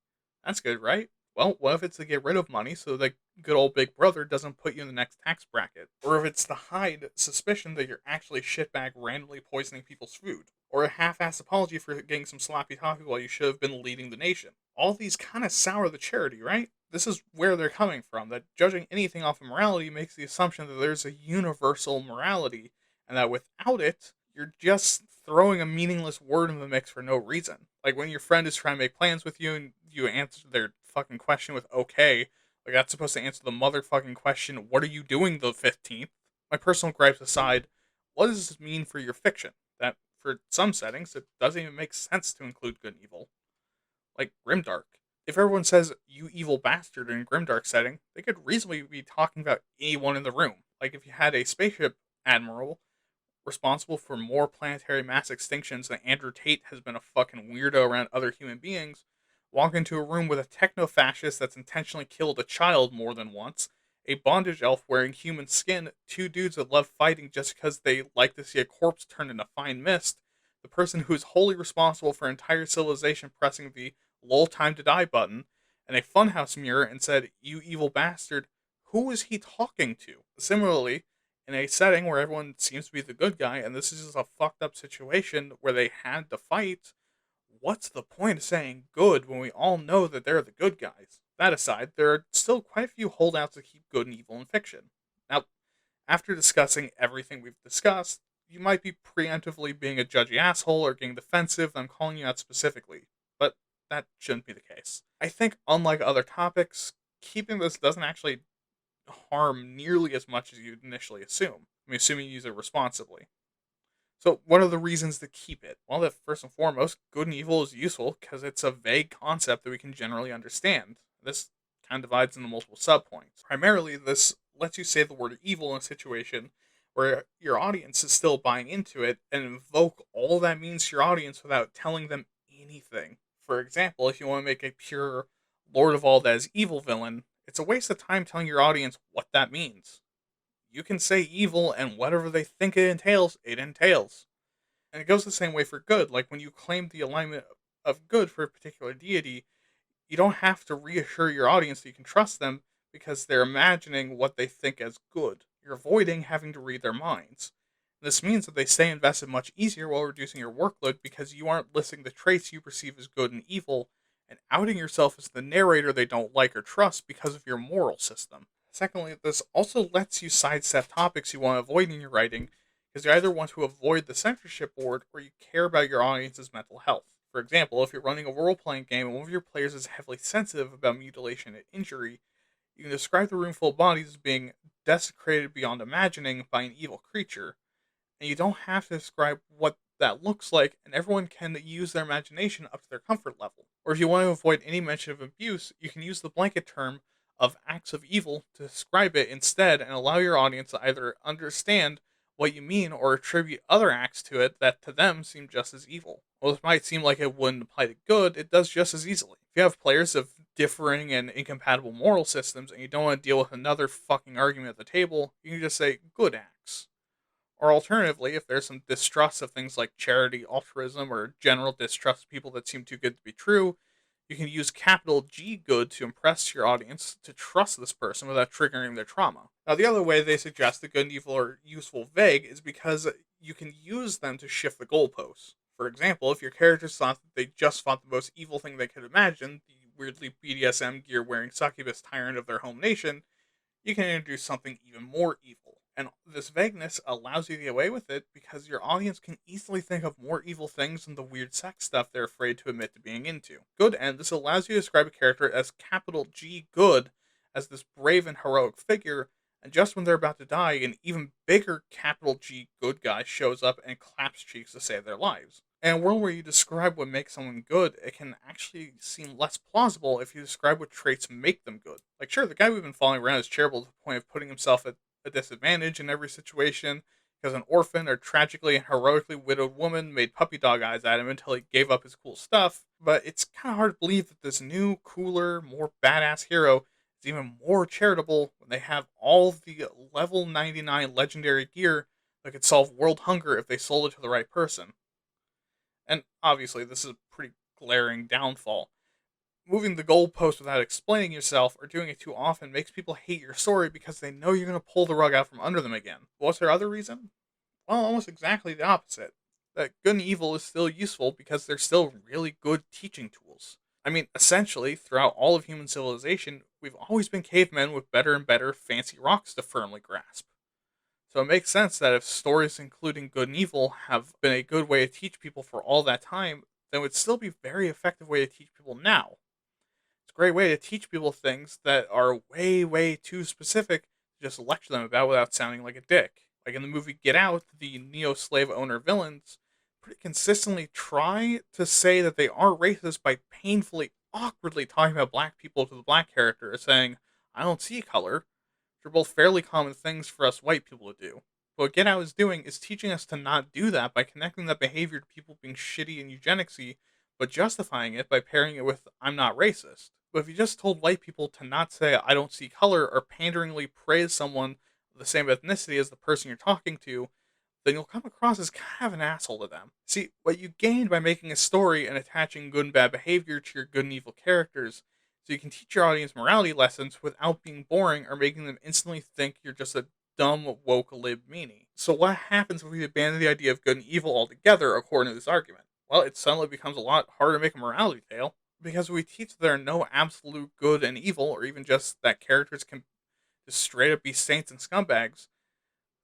That's good, right? Well, what if it's to get rid of money so that good old Big Brother doesn't put you in the next tax bracket? Or if it's to hide suspicion that you're actually shitbag randomly poisoning people's food? Or a half-assed apology for getting some sloppy toffee while you should have been leading the nation? all these kind of sour the charity, right? This is where they're coming from, that judging anything off of morality makes the assumption that there's a universal morality, and that without it, you're just throwing a meaningless word in the mix for no reason. Like when your friend is trying to make plans with you and you answer their fucking question with okay, like that's supposed to answer the motherfucking question, what are you doing the 15th? My personal gripes aside, what does this mean for your fiction? That for some settings, it doesn't even make sense to include good and evil. Like Grimdark. If everyone says "you evil bastard" in Grimdark setting, they could reasonably be talking about anyone in the room. Like if you had a spaceship admiral responsible for more planetary mass extinctions than Andrew Tate has been a fucking weirdo around other human beings, walk into a room with a techno fascist that's intentionally killed a child more than once, a bondage elf wearing human skin, two dudes that love fighting just because they like to see a corpse turn into fine mist, the person who is wholly responsible for entire civilization pressing the "lol time to die" button, and a funhouse mirror and said, "You evil bastard," who is he talking to? Similarly, in a setting where everyone seems to be the good guy, and this is just a fucked up situation where they had to fight, what's the point of saying good when we all know that they're the good guys? That aside, there are still quite a few holdouts that keep good and evil in fiction. Now, after discussing everything we've discussed, you might be preemptively being a judgy asshole or getting defensive, and I'm calling you out specifically, but that shouldn't be the case. I think, unlike other topics, keeping this doesn't actually harm nearly as much as you'd initially assume. I mean, assuming you use it responsibly. So, what are the reasons to keep it? Well, that first and foremost, good and evil is useful because it's a vague concept that we can generally understand. This kind of divides into multiple subpoints. Primarily, this lets you say the word evil in a situation where your audience is still buying into it and invoke all that means to your audience without telling them anything. For example, if you want to make a pure Lord of all that is evil villain, it's a waste of time telling your audience what that means. You can say evil, and whatever they think it entails, it entails. And it goes the same way for good. Like when you claim the alignment of good for a particular deity, you don't have to reassure your audience that you can trust them because they're imagining what they think as good. You're avoiding having to read their minds. This means that they stay invested much easier while reducing your workload because you aren't listing the traits you perceive as good and evil and outing yourself as the narrator they don't like or trust because of your moral system. Secondly, this also lets you sidestep topics you want to avoid in your writing because you either want to avoid the censorship board or you care about your audience's mental health. For example, if you're running a role playing game and one of your players is heavily sensitive about mutilation and injury, you can describe the room full of bodies as being desecrated beyond imagining by an evil creature, and you don't have to describe what that looks like, and everyone can use their imagination up to their comfort level. Or if you want to avoid any mention of abuse, you can use the blanket term of acts of evil to describe it instead and allow your audience to either understand what you mean or attribute other acts to it that to them seem just as evil. While it might seem like it wouldn't apply to good, it does just as easily. If you have players of differing and incompatible moral systems and you don't want to deal with another fucking argument at the table, you can just say good acts. Or alternatively, if there's some distrust of things like charity, altruism, or general distrust of people that seem too good to be true, you can use capital G good to impress your audience to trust this person without triggering their trauma. Now, the other way they suggest that good and evil are useful vague is because you can use them to shift the goalposts. For example, if your characters thought that they just fought the most evil thing they could imagine, the weirdly BDSM gear wearing succubus tyrant of their home nation, you can introduce something even more evil. And this vagueness allows you to get away with it because your audience can easily think of more evil things than the weird sex stuff they're afraid to admit to being into. Good, and this allows you to describe a character as capital G good, as this brave and heroic figure, and just when they're about to die, an even bigger capital G good guy shows up and claps cheeks to save their lives. In a world where you describe what makes someone good, it can actually seem less plausible if you describe what traits make them good. Like, sure, the guy we've been following around is charitable to the point of putting himself at a disadvantage in every situation because an orphan or tragically and heroically widowed woman made puppy dog eyes at him until he gave up his cool stuff. But it's kind of hard to believe that this new, cooler, more badass hero is even more charitable when they have all the level 99 legendary gear that could solve world hunger if they sold it to the right person. And obviously, this is a pretty glaring downfall. Moving the goalpost without explaining yourself or doing it too often makes people hate your story because they know you're going to pull the rug out from under them again. What's their other reason? Well, almost exactly the opposite. That good and evil is still useful because they're still really good teaching tools. I mean, essentially, throughout all of human civilization, we've always been cavemen with better and better fancy rocks to firmly grasp. So it makes sense that if stories including good and evil have been a good way to teach people for all that time, then it would still be a very effective way to teach people now. It's a great way to teach people things that are way, way too specific to just lecture them about without sounding like a dick. Like in the movie Get Out, the neo slave owner villains pretty consistently try to say that they are racist by painfully, awkwardly talking about black people to the black character, saying, I don't see color. They're both fairly common things for us white people to do. But what Get Out is doing is teaching us to not do that by connecting that behavior to people being shitty and eugenicsy, but justifying it by pairing it with I'm not racist. But if you just told white people to not say I don't see color or panderingly praise someone of the same ethnicity as the person you're talking to, then you'll come across as kind of an asshole to them. See, what you gained by making a story and attaching good and bad behavior to your good and evil characters, so you can teach your audience morality lessons without being boring or making them instantly think you're just a dumb woke lib meanie. So what happens if we abandon the idea of good and evil altogether, according to this argument? Well, it suddenly becomes a lot harder to make a morality tale, because we teach that there are no absolute good and evil, or even just that characters can just straight up be saints and scumbags,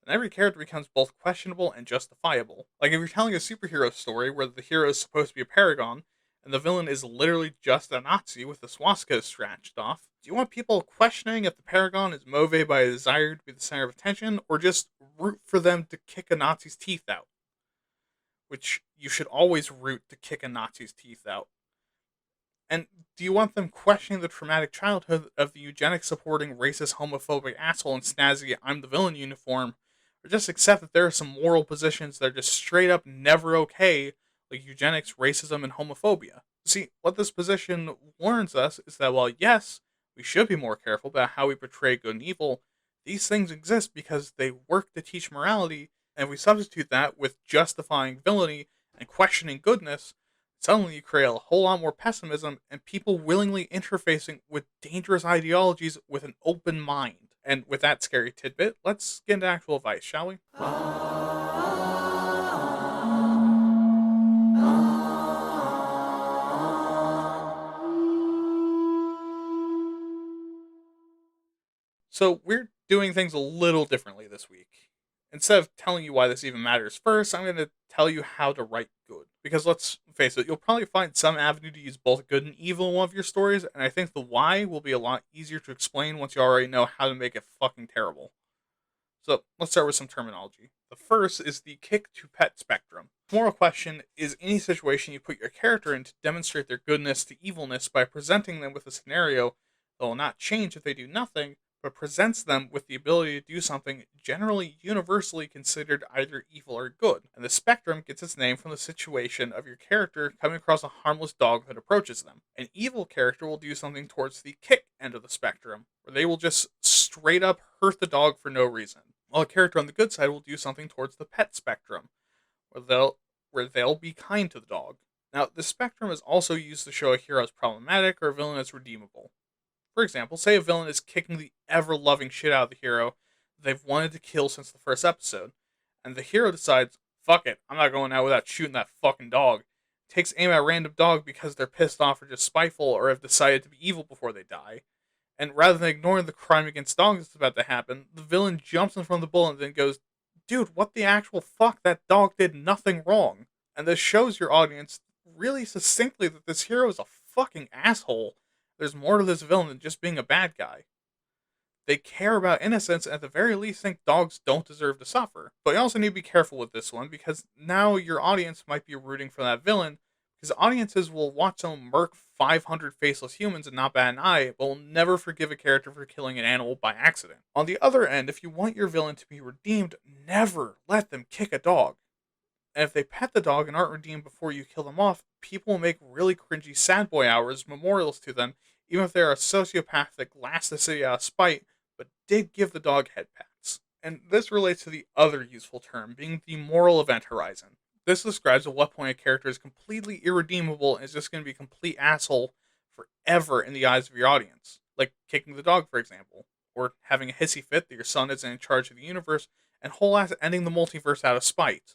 and every character becomes both questionable and justifiable. Like if you're telling a superhero story where the hero is supposed to be a paragon, and the villain is literally just a Nazi with a swastika scratched off, do you want people questioning if the paragon is motivated by a desire to be the center of attention, or just root for them to kick a Nazi's teeth out? Which you should always root to kick a Nazi's teeth out. And do you want them questioning the traumatic childhood of the eugenics supporting racist homophobic asshole in snazzy I'm the villain uniform, or just accept that there are some moral positions that are just straight up never okay, like eugenics, racism, and homophobia? See, what this position warns us is that while yes, we should be more careful about how we portray good and evil, these things exist because they work to teach morality, and if we substitute that with justifying villainy and questioning goodness, suddenly you create a whole lot more pessimism and people willingly interfacing with dangerous ideologies with an open mind. And with that scary tidbit, let's get into actual advice, shall we? So we're doing things a little differently this week. Instead of telling you why this even matters first, I'm going to tell you how to write good. Because let's face it, you'll probably find some avenue to use both good and evil in one of your stories, and I think the why will be a lot easier to explain once you already know how to make it fucking terrible. So let's start with some terminology. The first is the kick to pet spectrum. Moral question is any situation you put your character in to demonstrate their goodness to evilness by presenting them with a scenario that will not change if they do nothing, but presents them with the ability to do something generally universally considered either evil or good. And the spectrum gets its name from the situation of your character coming across a harmless dog that approaches them. An evil character will do something towards the kick end of the spectrum, where they will just straight up hurt the dog for no reason. While a character on the good side will do something towards the pet spectrum, where they'll be kind to the dog. Now, the spectrum is also used to show a hero as problematic or a villain as redeemable. For example, say a villain is kicking the ever-loving shit out of the hero they've wanted to kill since the first episode, and the hero decides, fuck it, I'm not going out without shooting that fucking dog. Takes aim at a random dog because they're pissed off or just spiteful or have decided to be evil before they die. And rather than ignoring the crime against dogs that's about to happen, the villain jumps in front of the bullet and then goes, dude, what the actual fuck? That dog did nothing wrong. And this shows your audience really succinctly that this hero is a fucking asshole. There's more to this villain than just being a bad guy. They care about innocence and at the very least think dogs don't deserve to suffer. But you also need to be careful with this one because now your audience might be rooting for that villain because audiences will watch someone murk 500 faceless humans and not bat an eye, but will never forgive a character for killing an animal by accident. On the other end, if you want your villain to be redeemed, never let them kick a dog. And if they pet the dog and aren't redeemed before you kill them off, people will make really cringy sad boy hours memorials to them, even if they're a sociopath that glassed the city out of spite, but did give the dog head pats. And this relates to the other useful term, being the moral event horizon. This describes at what point a character is completely irredeemable and is just going to be a complete asshole forever in the eyes of your audience. Like kicking the dog, for example. Or having a hissy fit that your son isn't in charge of the universe, and whole ass ending the multiverse out of spite.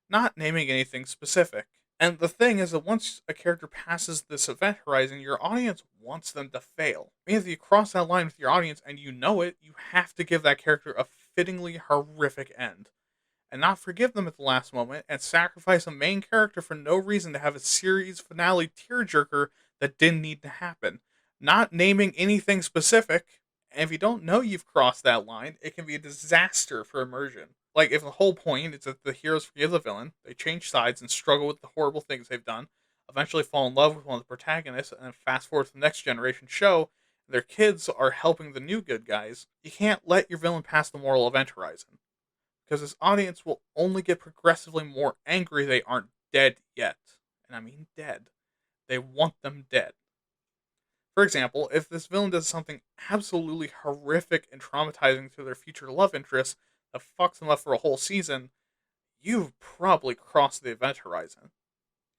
Not naming anything specific. And the thing is that once a character passes this event horizon, your audience wants them to fail. If you cross that line with your audience and you know it, you have to give that character a fittingly horrific end. And not forgive them at the last moment and sacrifice a main character for no reason to have a series finale tearjerker that didn't need to happen. Not naming anything specific, and if you don't know you've crossed that line, it can be a disaster for immersion. Like, if the whole point is that the heroes forgive the villain, they change sides and struggle with the horrible things they've done, eventually fall in love with one of the protagonists, and then fast forward to the next generation show, their kids are helping the new good guys, you can't let your villain pass the moral event horizon because this audience will only get progressively more angry they aren't dead yet. And I mean dead. They want them dead. For example, if this villain does something absolutely horrific and traumatizing to their future love interest that fucks them up for a whole season, you've probably crossed the event horizon.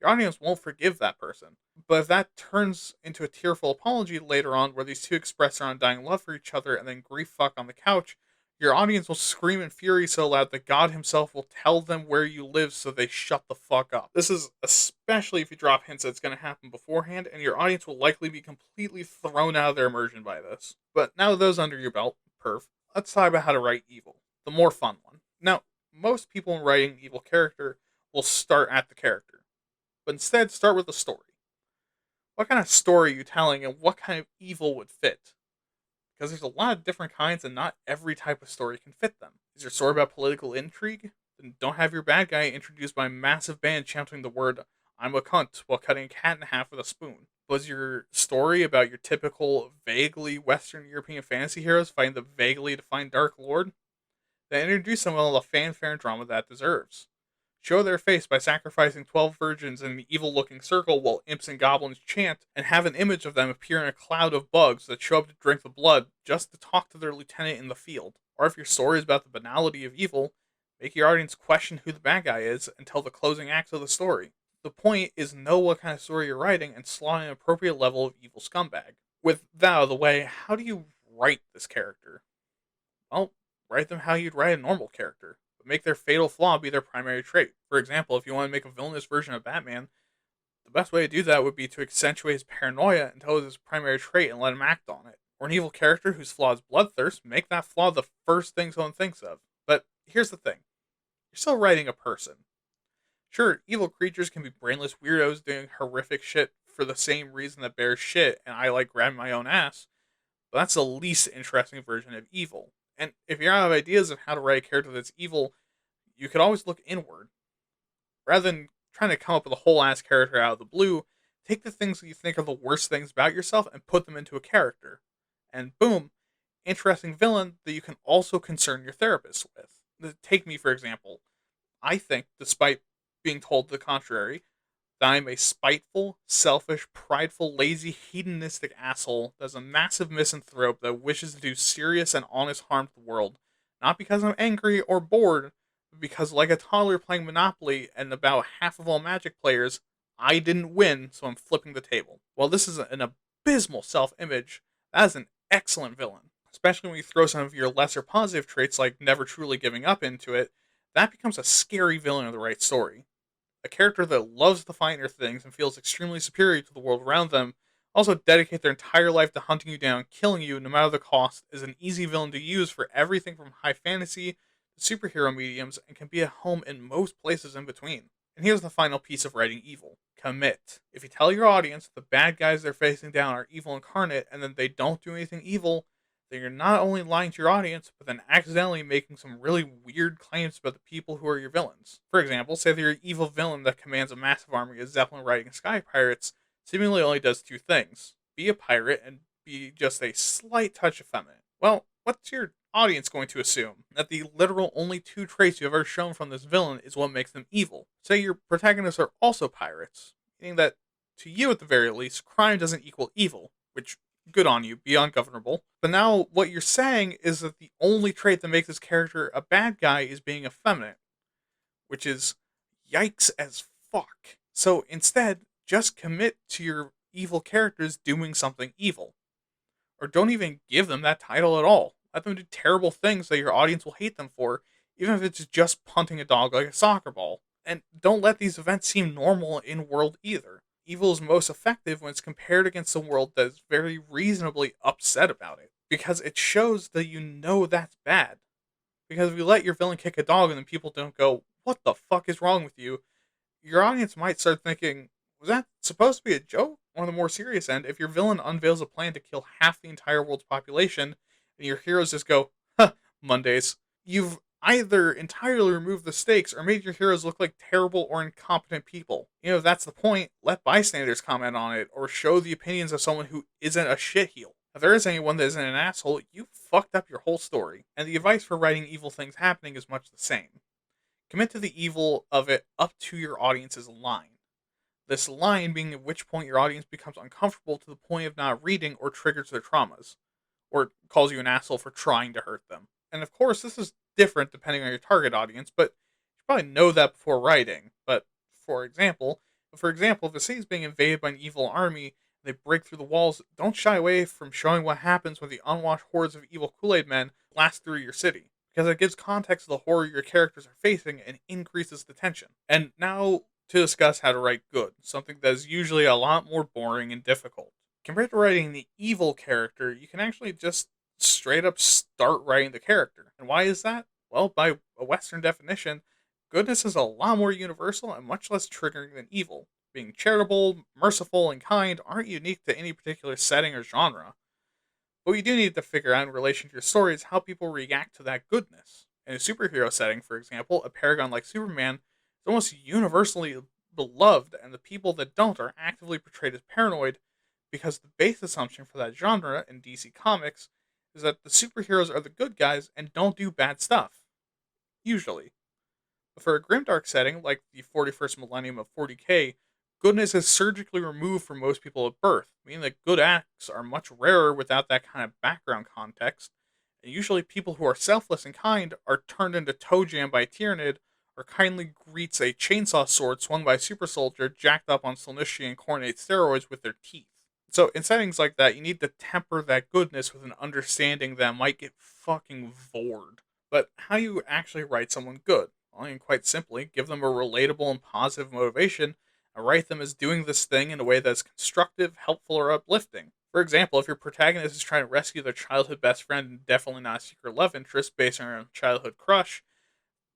Your audience won't forgive that person. But if that turns into a tearful apology later on where these two express their undying love for each other and then grief fuck on the couch, your audience will scream in fury so loud that God himself will tell them where you live so they shut the fuck up. This is especially if you drop hints that it's going to happen beforehand, and your audience will likely be completely thrown out of their immersion by this. But now those under your belt, perf, let's talk about how to write evil. The more fun one. Now, most people in writing evil character will start at the character, but instead start with a story. What kind of story are you telling and what kind of evil would fit? Because there's a lot of different kinds and not every type of story can fit them. Is your story about political intrigue? Then don't have your bad guy introduced by a massive band chanting the word "I'm a cunt" while cutting a cat in half with a spoon. Was your story about your typical vaguely Western European fantasy heroes fighting the vaguely defined Dark Lord? Then introduce them with all the fanfare and drama that deserves. Show their face by sacrificing 12 virgins in an evil looking circle while imps and goblins chant, and have an image of them appear in a cloud of bugs that show up to drink the blood just to talk to their lieutenant in the field. Or if your story is about the banality of evil, make your audience question who the bad guy is until the closing acts of the story. The point is know what kind of story you're writing and slot an appropriate level of evil scumbag. With that out of the way, how do you write this character? Well, write them how you'd write a normal character, but make their fatal flaw be their primary trait. For example, if you want to make a villainous version of Batman, the best way to do that would be to accentuate his paranoia until it's his primary trait and let him act on it. Or an evil character whose flaw is bloodthirst, make that flaw the first thing someone thinks of. But here's the thing. You're still writing a person. Sure, evil creatures can be brainless weirdos doing horrific shit for the same reason that bears shit and I like grabbing my own ass, but that's the least interesting version of evil. And if you're out of ideas of how to write a character that's evil, you could always look inward. Rather than trying to come up with a whole ass character out of the blue, take the things that you think are the worst things about yourself and put them into a character. And boom, interesting villain that you can also concern your therapist with. Take me, for example. I think, despite being told the contrary, that I'm a spiteful, selfish, prideful, lazy, hedonistic asshole that's a massive misanthrope that wishes to do serious and honest harm to the world. Not because I'm angry or bored, but because, like a toddler playing Monopoly and about half of all Magic players, I didn't win, so I'm flipping the table. While this is an abysmal self image, that is an excellent villain. Especially when you throw some of your lesser positive traits, like never truly giving up, into it, that becomes a scary villain of the right story. A character that loves the finer things and feels extremely superior to the world around them, also dedicate their entire life to hunting you down, killing you no matter the cost, is an easy villain to use for everything from high fantasy to superhero mediums and can be at home in most places in between. And here's the final piece of writing evil. Commit. If you tell your audience the bad guys they're facing down are evil incarnate and then they don't do anything evil, then you're not only lying to your audience, but then accidentally making some really weird claims about the people who are your villains. For example, say that your evil villain that commands a massive army of Zeppelin riding sky pirates seemingly only does two things: be a pirate and be just a slight touch effeminate. Well, what's your audience going to assume? That the literal only two traits you've ever shown from this villain is what makes them evil. Say your protagonists are also pirates, meaning that, to you at the very least, crime doesn't equal evil, which, good on you, be ungovernable. But now what you're saying is that the only trait that makes this character a bad guy is being effeminate, which is yikes as fuck. So instead, just commit to your evil characters doing something evil. Or don't even give them that title at all. Let them do terrible things that your audience will hate them for, even if it's just punting a dog like a soccer ball. And don't let these events seem normal in world either. Evil is most effective when it's compared against a world that is very reasonably upset about it, because it shows that you know that's bad. Because if you let your villain kick a dog and then people don't go, "What the fuck is wrong with you?" your audience might start thinking, "Was that supposed to be a joke?" On the more serious end, if your villain unveils a plan to kill half the entire world's population, and your heroes just go, "Huh, Mondays," you've either entirely removed the stakes or made your heroes look like terrible or incompetent people. If that's the point, let bystanders comment on it, or show the opinions of someone who isn't a shitheel. If there is anyone that isn't an asshole, you fucked up your whole story. And the advice for writing evil things happening is much the same. Commit to the evil of it up to your audience's line. This line being at which point your audience becomes uncomfortable to the point of not reading or triggers their traumas, or calls you an asshole for trying to hurt them. And of course, this is different depending on your target audience, but you probably know that before writing. But for example, if a city is being invaded by an evil army, and they break through the walls, don't shy away from showing what happens when the unwashed hordes of evil Kool-Aid men blast through your city, because it gives context to the horror your characters are facing and increases the tension. And now to discuss how to write good, something that is usually a lot more boring and difficult. Compared to writing the evil character, you can actually just straight up start writing the character. And why is that? Well, by a Western definition, goodness is a lot more universal and much less triggering than evil. Being charitable, merciful, and kind aren't unique to any particular setting or genre. What you do need to figure out in relation to your story is how people react to that goodness. In a superhero setting, for example, a paragon like Superman is almost universally beloved, and the people that don't are actively portrayed as paranoid, because the base assumption for that genre in DC Comics is that the superheroes are the good guys and don't do bad stuff. Usually. But for a grimdark setting, like the 41st millennium of 40k, goodness is surgically removed from most people at birth, meaning that good acts are much rarer without that kind of background context, and usually people who are selfless and kind are turned into toe jam by a Tyranid, or kindly greets a chainsaw sword swung by a super soldier jacked up on Slanishi and coordinate steroids with their teeth. So in settings like that, you need to temper that goodness with an understanding that might get fucking bored. But how do you actually write someone good? Well, I mean, quite simply, give them a relatable and positive motivation, and write them as doing this thing in a way that's constructive, helpful, or uplifting. For example, if your protagonist is trying to rescue their childhood best friend and definitely not a secret love interest based on a childhood crush,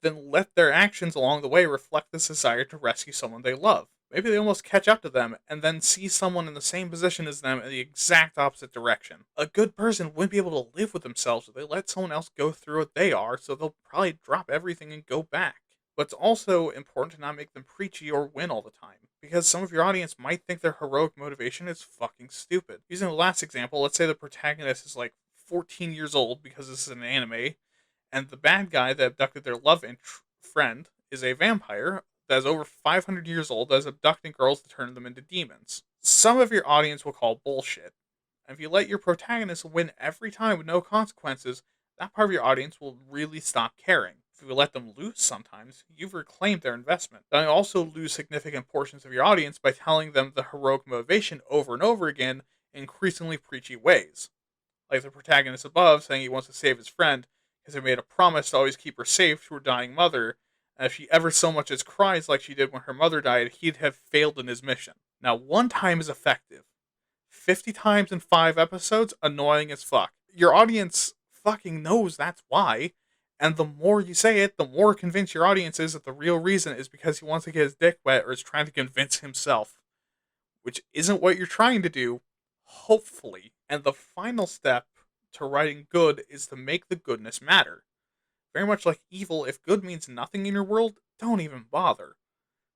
then let their actions along the way reflect this desire to rescue someone they love. Maybe they almost catch up to them and then see someone in the same position as them in the exact opposite direction. A good person wouldn't be able to live with themselves if they let someone else go through what they are, so they'll probably drop everything and go back. But it's also important to not make them preachy or win all the time, because some of your audience might think their heroic motivation is fucking stupid. Using the last example, let's say the protagonist is like 14 years old because this is an anime, and the bad guy that abducted their friend is a vampire that is over 500 years old that is abducting girls to turn them into demons. Some of your audience will call bullshit. And if you let your protagonist win every time with no consequences, that part of your audience will really stop caring. If you let them lose sometimes, you've reclaimed their investment. Then you also lose significant portions of your audience by telling them the heroic motivation over and over again in increasingly preachy ways. Like the protagonist above saying he wants to save his friend because he made a promise to always keep her safe to her dying mother, and if she ever so much as cries like she did when her mother died, he'd have failed in his mission. Now, one time is effective. 50 times in 5 episodes, annoying as fuck. Your audience fucking knows that's why, and the more you say it, the more convinced your audience is that the real reason is because he wants to get his dick wet or is trying to convince himself. Which isn't what you're trying to do, hopefully. And the final step to writing good is to make the goodness matter. Very much like evil, if good means nothing in your world, don't even bother.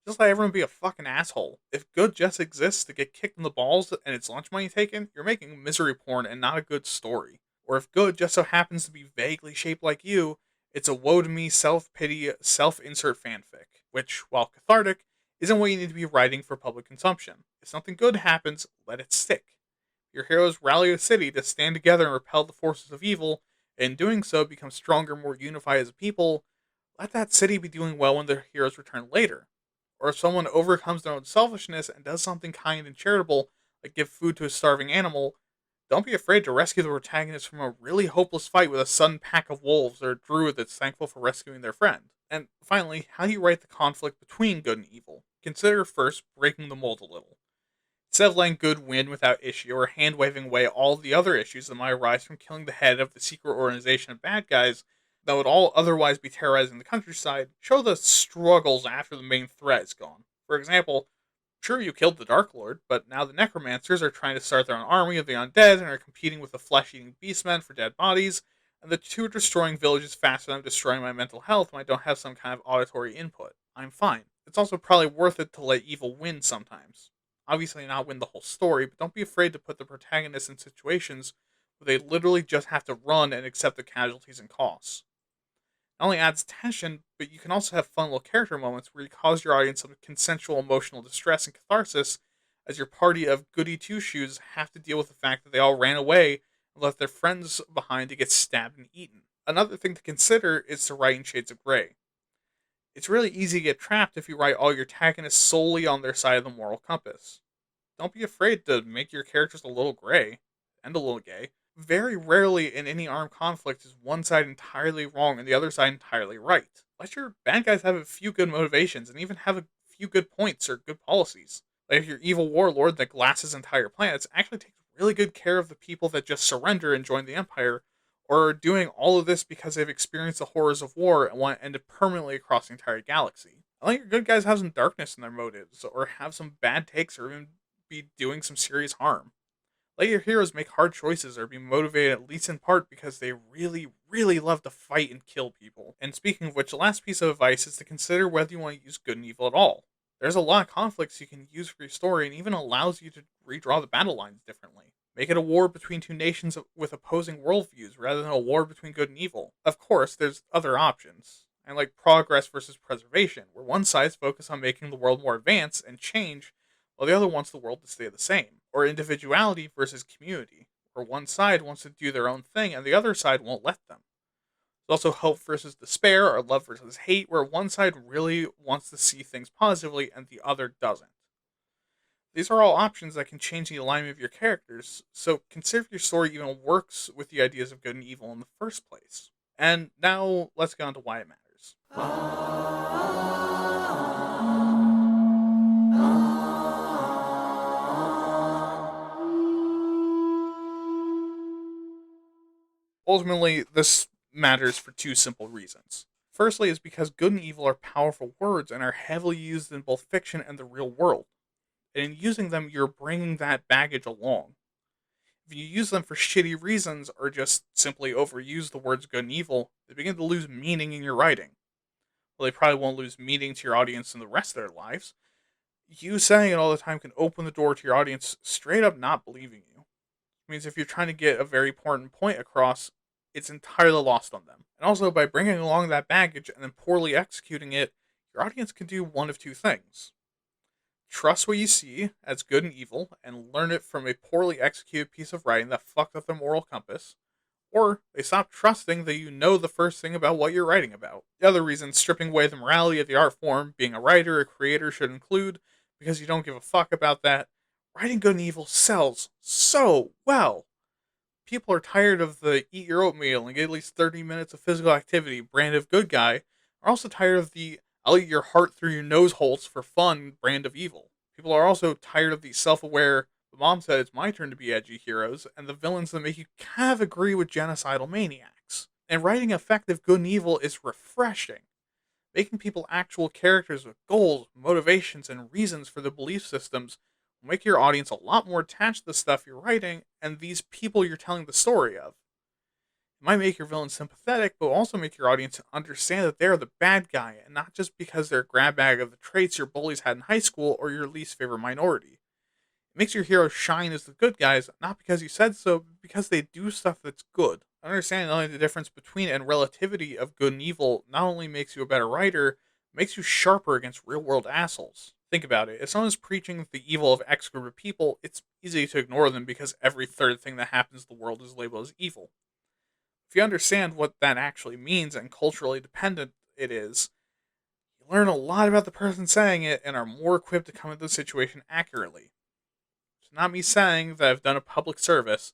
Just let everyone be a fucking asshole. If good just exists to get kicked in the balls and its lunch money taken, you're making misery porn and not a good story. Or if good just so happens to be vaguely shaped like you, it's a woe to me, self-pity, self-insert fanfic, which, while cathartic, isn't what you need to be writing for public consumption. If something good happens, let it stick. Your heroes rally a city to stand together and repel the forces of evil, and in doing so become stronger, more unified as a people. Let that city be doing well when their heroes return later. Or if someone overcomes their own selfishness and does something kind and charitable, like give food to a starving animal, don't be afraid to rescue the protagonist from a really hopeless fight with a sudden pack of wolves or a druid that's thankful for rescuing their friend. And finally, how do you write the conflict between good and evil? Consider first breaking the mold a little. Instead of letting good win without issue or hand waving away all the other issues that might arise from killing the head of the secret organization of bad guys that would all otherwise be terrorizing the countryside, show the struggles after the main threat is gone. For example, sure, you killed the Dark Lord, but now the Necromancers are trying to start their own army of the undead and are competing with the flesh-eating beastmen for dead bodies, and the two are destroying villages faster than I'm destroying my mental health when I don't have some kind of auditory input. I'm fine. It's also probably worth it to let evil win sometimes. Obviously not win the whole story, but don't be afraid to put the protagonists in situations where they literally just have to run and accept the casualties and costs. Not only adds tension, but you can also have fun little character moments where you cause your audience some consensual emotional distress and catharsis as your party of goody two shoes have to deal with the fact that they all ran away and left their friends behind to get stabbed and eaten. Another thing to consider is to write in shades of gray. It's really easy to get trapped if you write all your antagonists solely on their side of the moral compass. Don't be afraid to make your characters a little gray and a little gay. Very rarely in any armed conflict is one side entirely wrong and the other side entirely right. Let your bad guys have a few good motivations and even have a few good points or good policies. Like if your evil warlord that glasses entire planets actually takes really good care of the people that just surrender and join the Empire, or are doing all of this because they've experienced the horrors of war and want to end it permanently across the entire galaxy. I think your good guys have some darkness in their motives, or have some bad takes, or even be doing some serious harm. Let your heroes make hard choices or be motivated at least in part because they really, really love to fight and kill people. And speaking of which, the last piece of advice is to consider whether you want to use good and evil at all. There's a lot of conflicts you can use for your story and even allows you to redraw the battle lines differently. Make it a war between two nations with opposing worldviews rather than a war between good and evil. Of course, there's other options, and like progress versus preservation, where one side's focused on making the world more advanced and change, while the other wants the world to stay the same. Or individuality versus community, where one side wants to do their own thing and the other side won't let them. There's also hope versus despair, or love versus hate, where one side really wants to see things positively and the other doesn't. These are all options that can change the alignment of your characters, so consider if your story even works with the ideas of good and evil in the first place. And now, let's get on to why it matters. Ultimately, this matters for two simple reasons. Firstly, is because good and evil are powerful words and are heavily used in both fiction and the real world. And in using them, you're bringing that baggage along. If you use them for shitty reasons or just simply overuse the words good and evil, they begin to lose meaning in your writing. Well, they probably won't lose meaning to your audience in the rest of their lives. You saying it all the time can open the door to your audience straight up not believing you. It means if you're trying to get a very important point across, it's entirely lost on them. And also, by bringing along that baggage and then poorly executing it, your audience can do one of two things: trust what you see as good and evil and learn it from a poorly executed piece of writing that fucked up their moral compass, or they stop trusting that you know the first thing about what you're writing about. The other reason stripping away the morality of the art form, being a writer or creator, should include, because you don't give a fuck about that, writing good and evil sells so well. People are tired of the eat your oatmeal and get at least 30 minutes of physical activity brand of good guy, are also tired of the I'll eat your heart through your nose holes for fun brand of evil. People are also tired of the self-aware, the mom said it's my turn to be edgy heroes, and the villains that make you kind of agree with genocidal maniacs. And writing effective good and evil is refreshing. Making people actual characters with goals, motivations, and reasons for their belief systems will make your audience a lot more attached to the stuff you're writing and these people you're telling the story of. It might make your villain sympathetic, but will also make your audience understand that they're the bad guy, and not just because they're a grab bag of the traits your bullies had in high school or your least favorite minority. It makes your heroes shine as the good guys, not because you said so, but because they do stuff that's good. Understanding not only the difference between and relativity of good and evil not only makes you a better writer, it makes you sharper against real world assholes. Think about it. If someone's preaching the evil of X group of people, it's easy to ignore them because every third thing that happens in the world is labeled as evil. If you understand what that actually means and culturally dependent it is, you learn a lot about the person saying it and are more equipped to come into the situation accurately. It's not me saying that I've done a public service,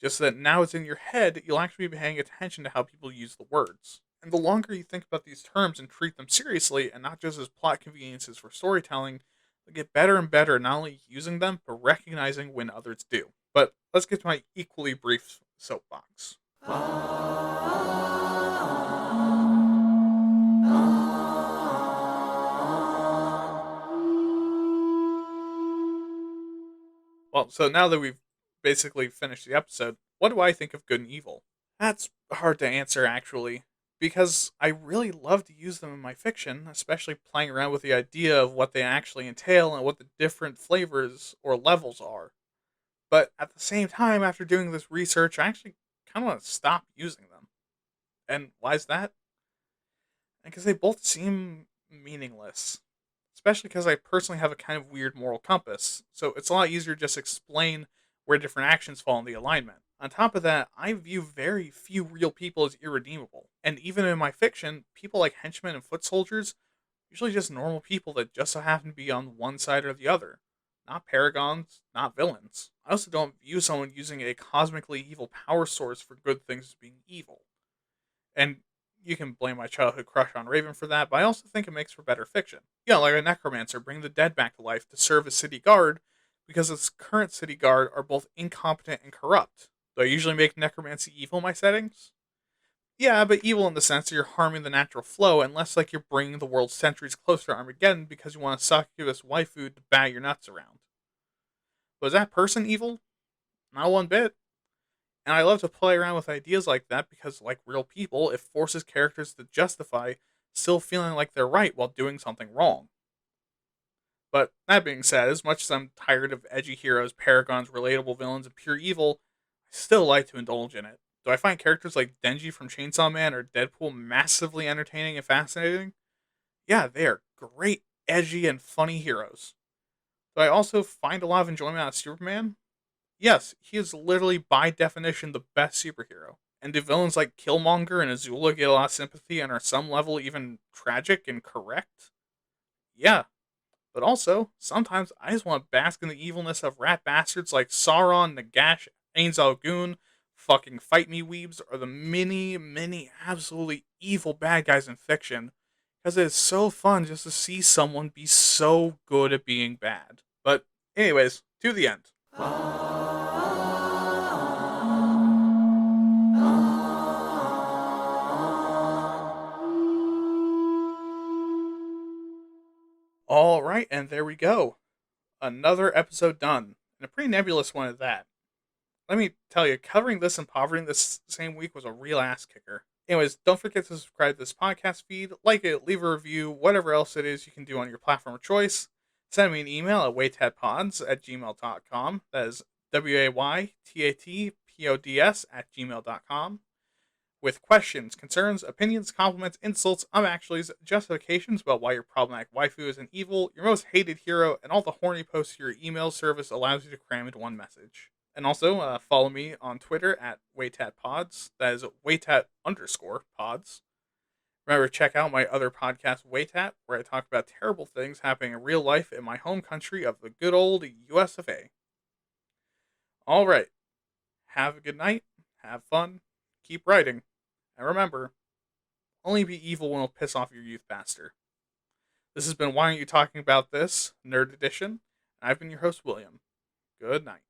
just that now it's in your head, you'll actually be paying attention to how people use the words. And the longer you think about these terms and treat them seriously and not just as plot conveniences for storytelling, you get better and better at not only using them, but recognizing when others do. But let's get to my equally brief soapbox. Well, so now that we've basically finished the episode, what do I think of good and evil? That's hard to answer, actually, because I really love to use them in my fiction, especially playing around with the idea of what they actually entail and what the different flavors or levels are. But at the same time, after doing this research, I actually kind of want to stop using them. And why is that? Because they both seem meaningless. Especially because I personally have a kind of weird moral compass, so it's a lot easier to just explain where different actions fall in the alignment. On top of that, I view very few real people as irredeemable, and even in my fiction, people like henchmen and foot soldiers usually just normal people that just so happen to be on one side or the other. Not paragons, not villains. I also don't view someone using a cosmically evil power source for good things as being evil. And you can blame my childhood crush on Raven for that, but I also think it makes for better fiction. Yeah, like a necromancer bringing the dead back to life to serve as city guard because its current city guard are both incompetent and corrupt. Do I usually make necromancy evil in my settings? Yeah, but evil in the sense that you're harming the natural flow, and less like you're bringing the world centuries closer to Armageddon because you want a succubus waifu to bat your nuts around. Was that person evil? Not one bit. And I love to play around with ideas like that because, like real people, it forces characters to justify still feeling like they're right while doing something wrong. But that being said, as much as I'm tired of edgy heroes, paragons, relatable villains, and pure evil, I still like to indulge in it. Do I find characters like Denji from Chainsaw Man or Deadpool massively entertaining and fascinating? Yeah, they are great, edgy, and funny heroes. Do I also find a lot of enjoyment out of Superman? Yes, he is literally by definition the best superhero. And do villains like Killmonger and Azula get a lot of sympathy and are some level even tragic and correct? Yeah, but also, sometimes I just want to bask in the evilness of rat bastards like Sauron, Nagash, Ain Goon, fucking Fight Me Weebs, or the many absolutely evil bad guys in fiction. Because it is so fun just to see someone be so good at being bad. But, anyways, to the end. Alright, and there we go. Another episode done. And a pretty nebulous one at that. Let me tell you, covering this in poverty this same week was a real ass kicker. Anyways, don't forget to subscribe to this podcast feed, like it, leave a review, whatever else it is you can do on your platform of choice. Send me an email at waytatpods@gmail.com. That is WAYTATPODS@gmail.com. With questions, concerns, opinions, compliments, insults, unactuallys, justifications about why your problematic waifu is an evil, your most hated hero, and all the horny posts your email service allows you to cram into one message. And also, follow me on Twitter at WaytatPods. That is Waytat_pods. Remember, check out my other podcast, Waytat, where I talk about terrible things happening in real life in my home country of the good old US of A. All right. Have a good night. Have fun. Keep writing. And remember, only be evil when it'll piss off your youth pastor. This has been Why Aren't You Talking About This? Nerd Edition. And I've been your host, William. Good night.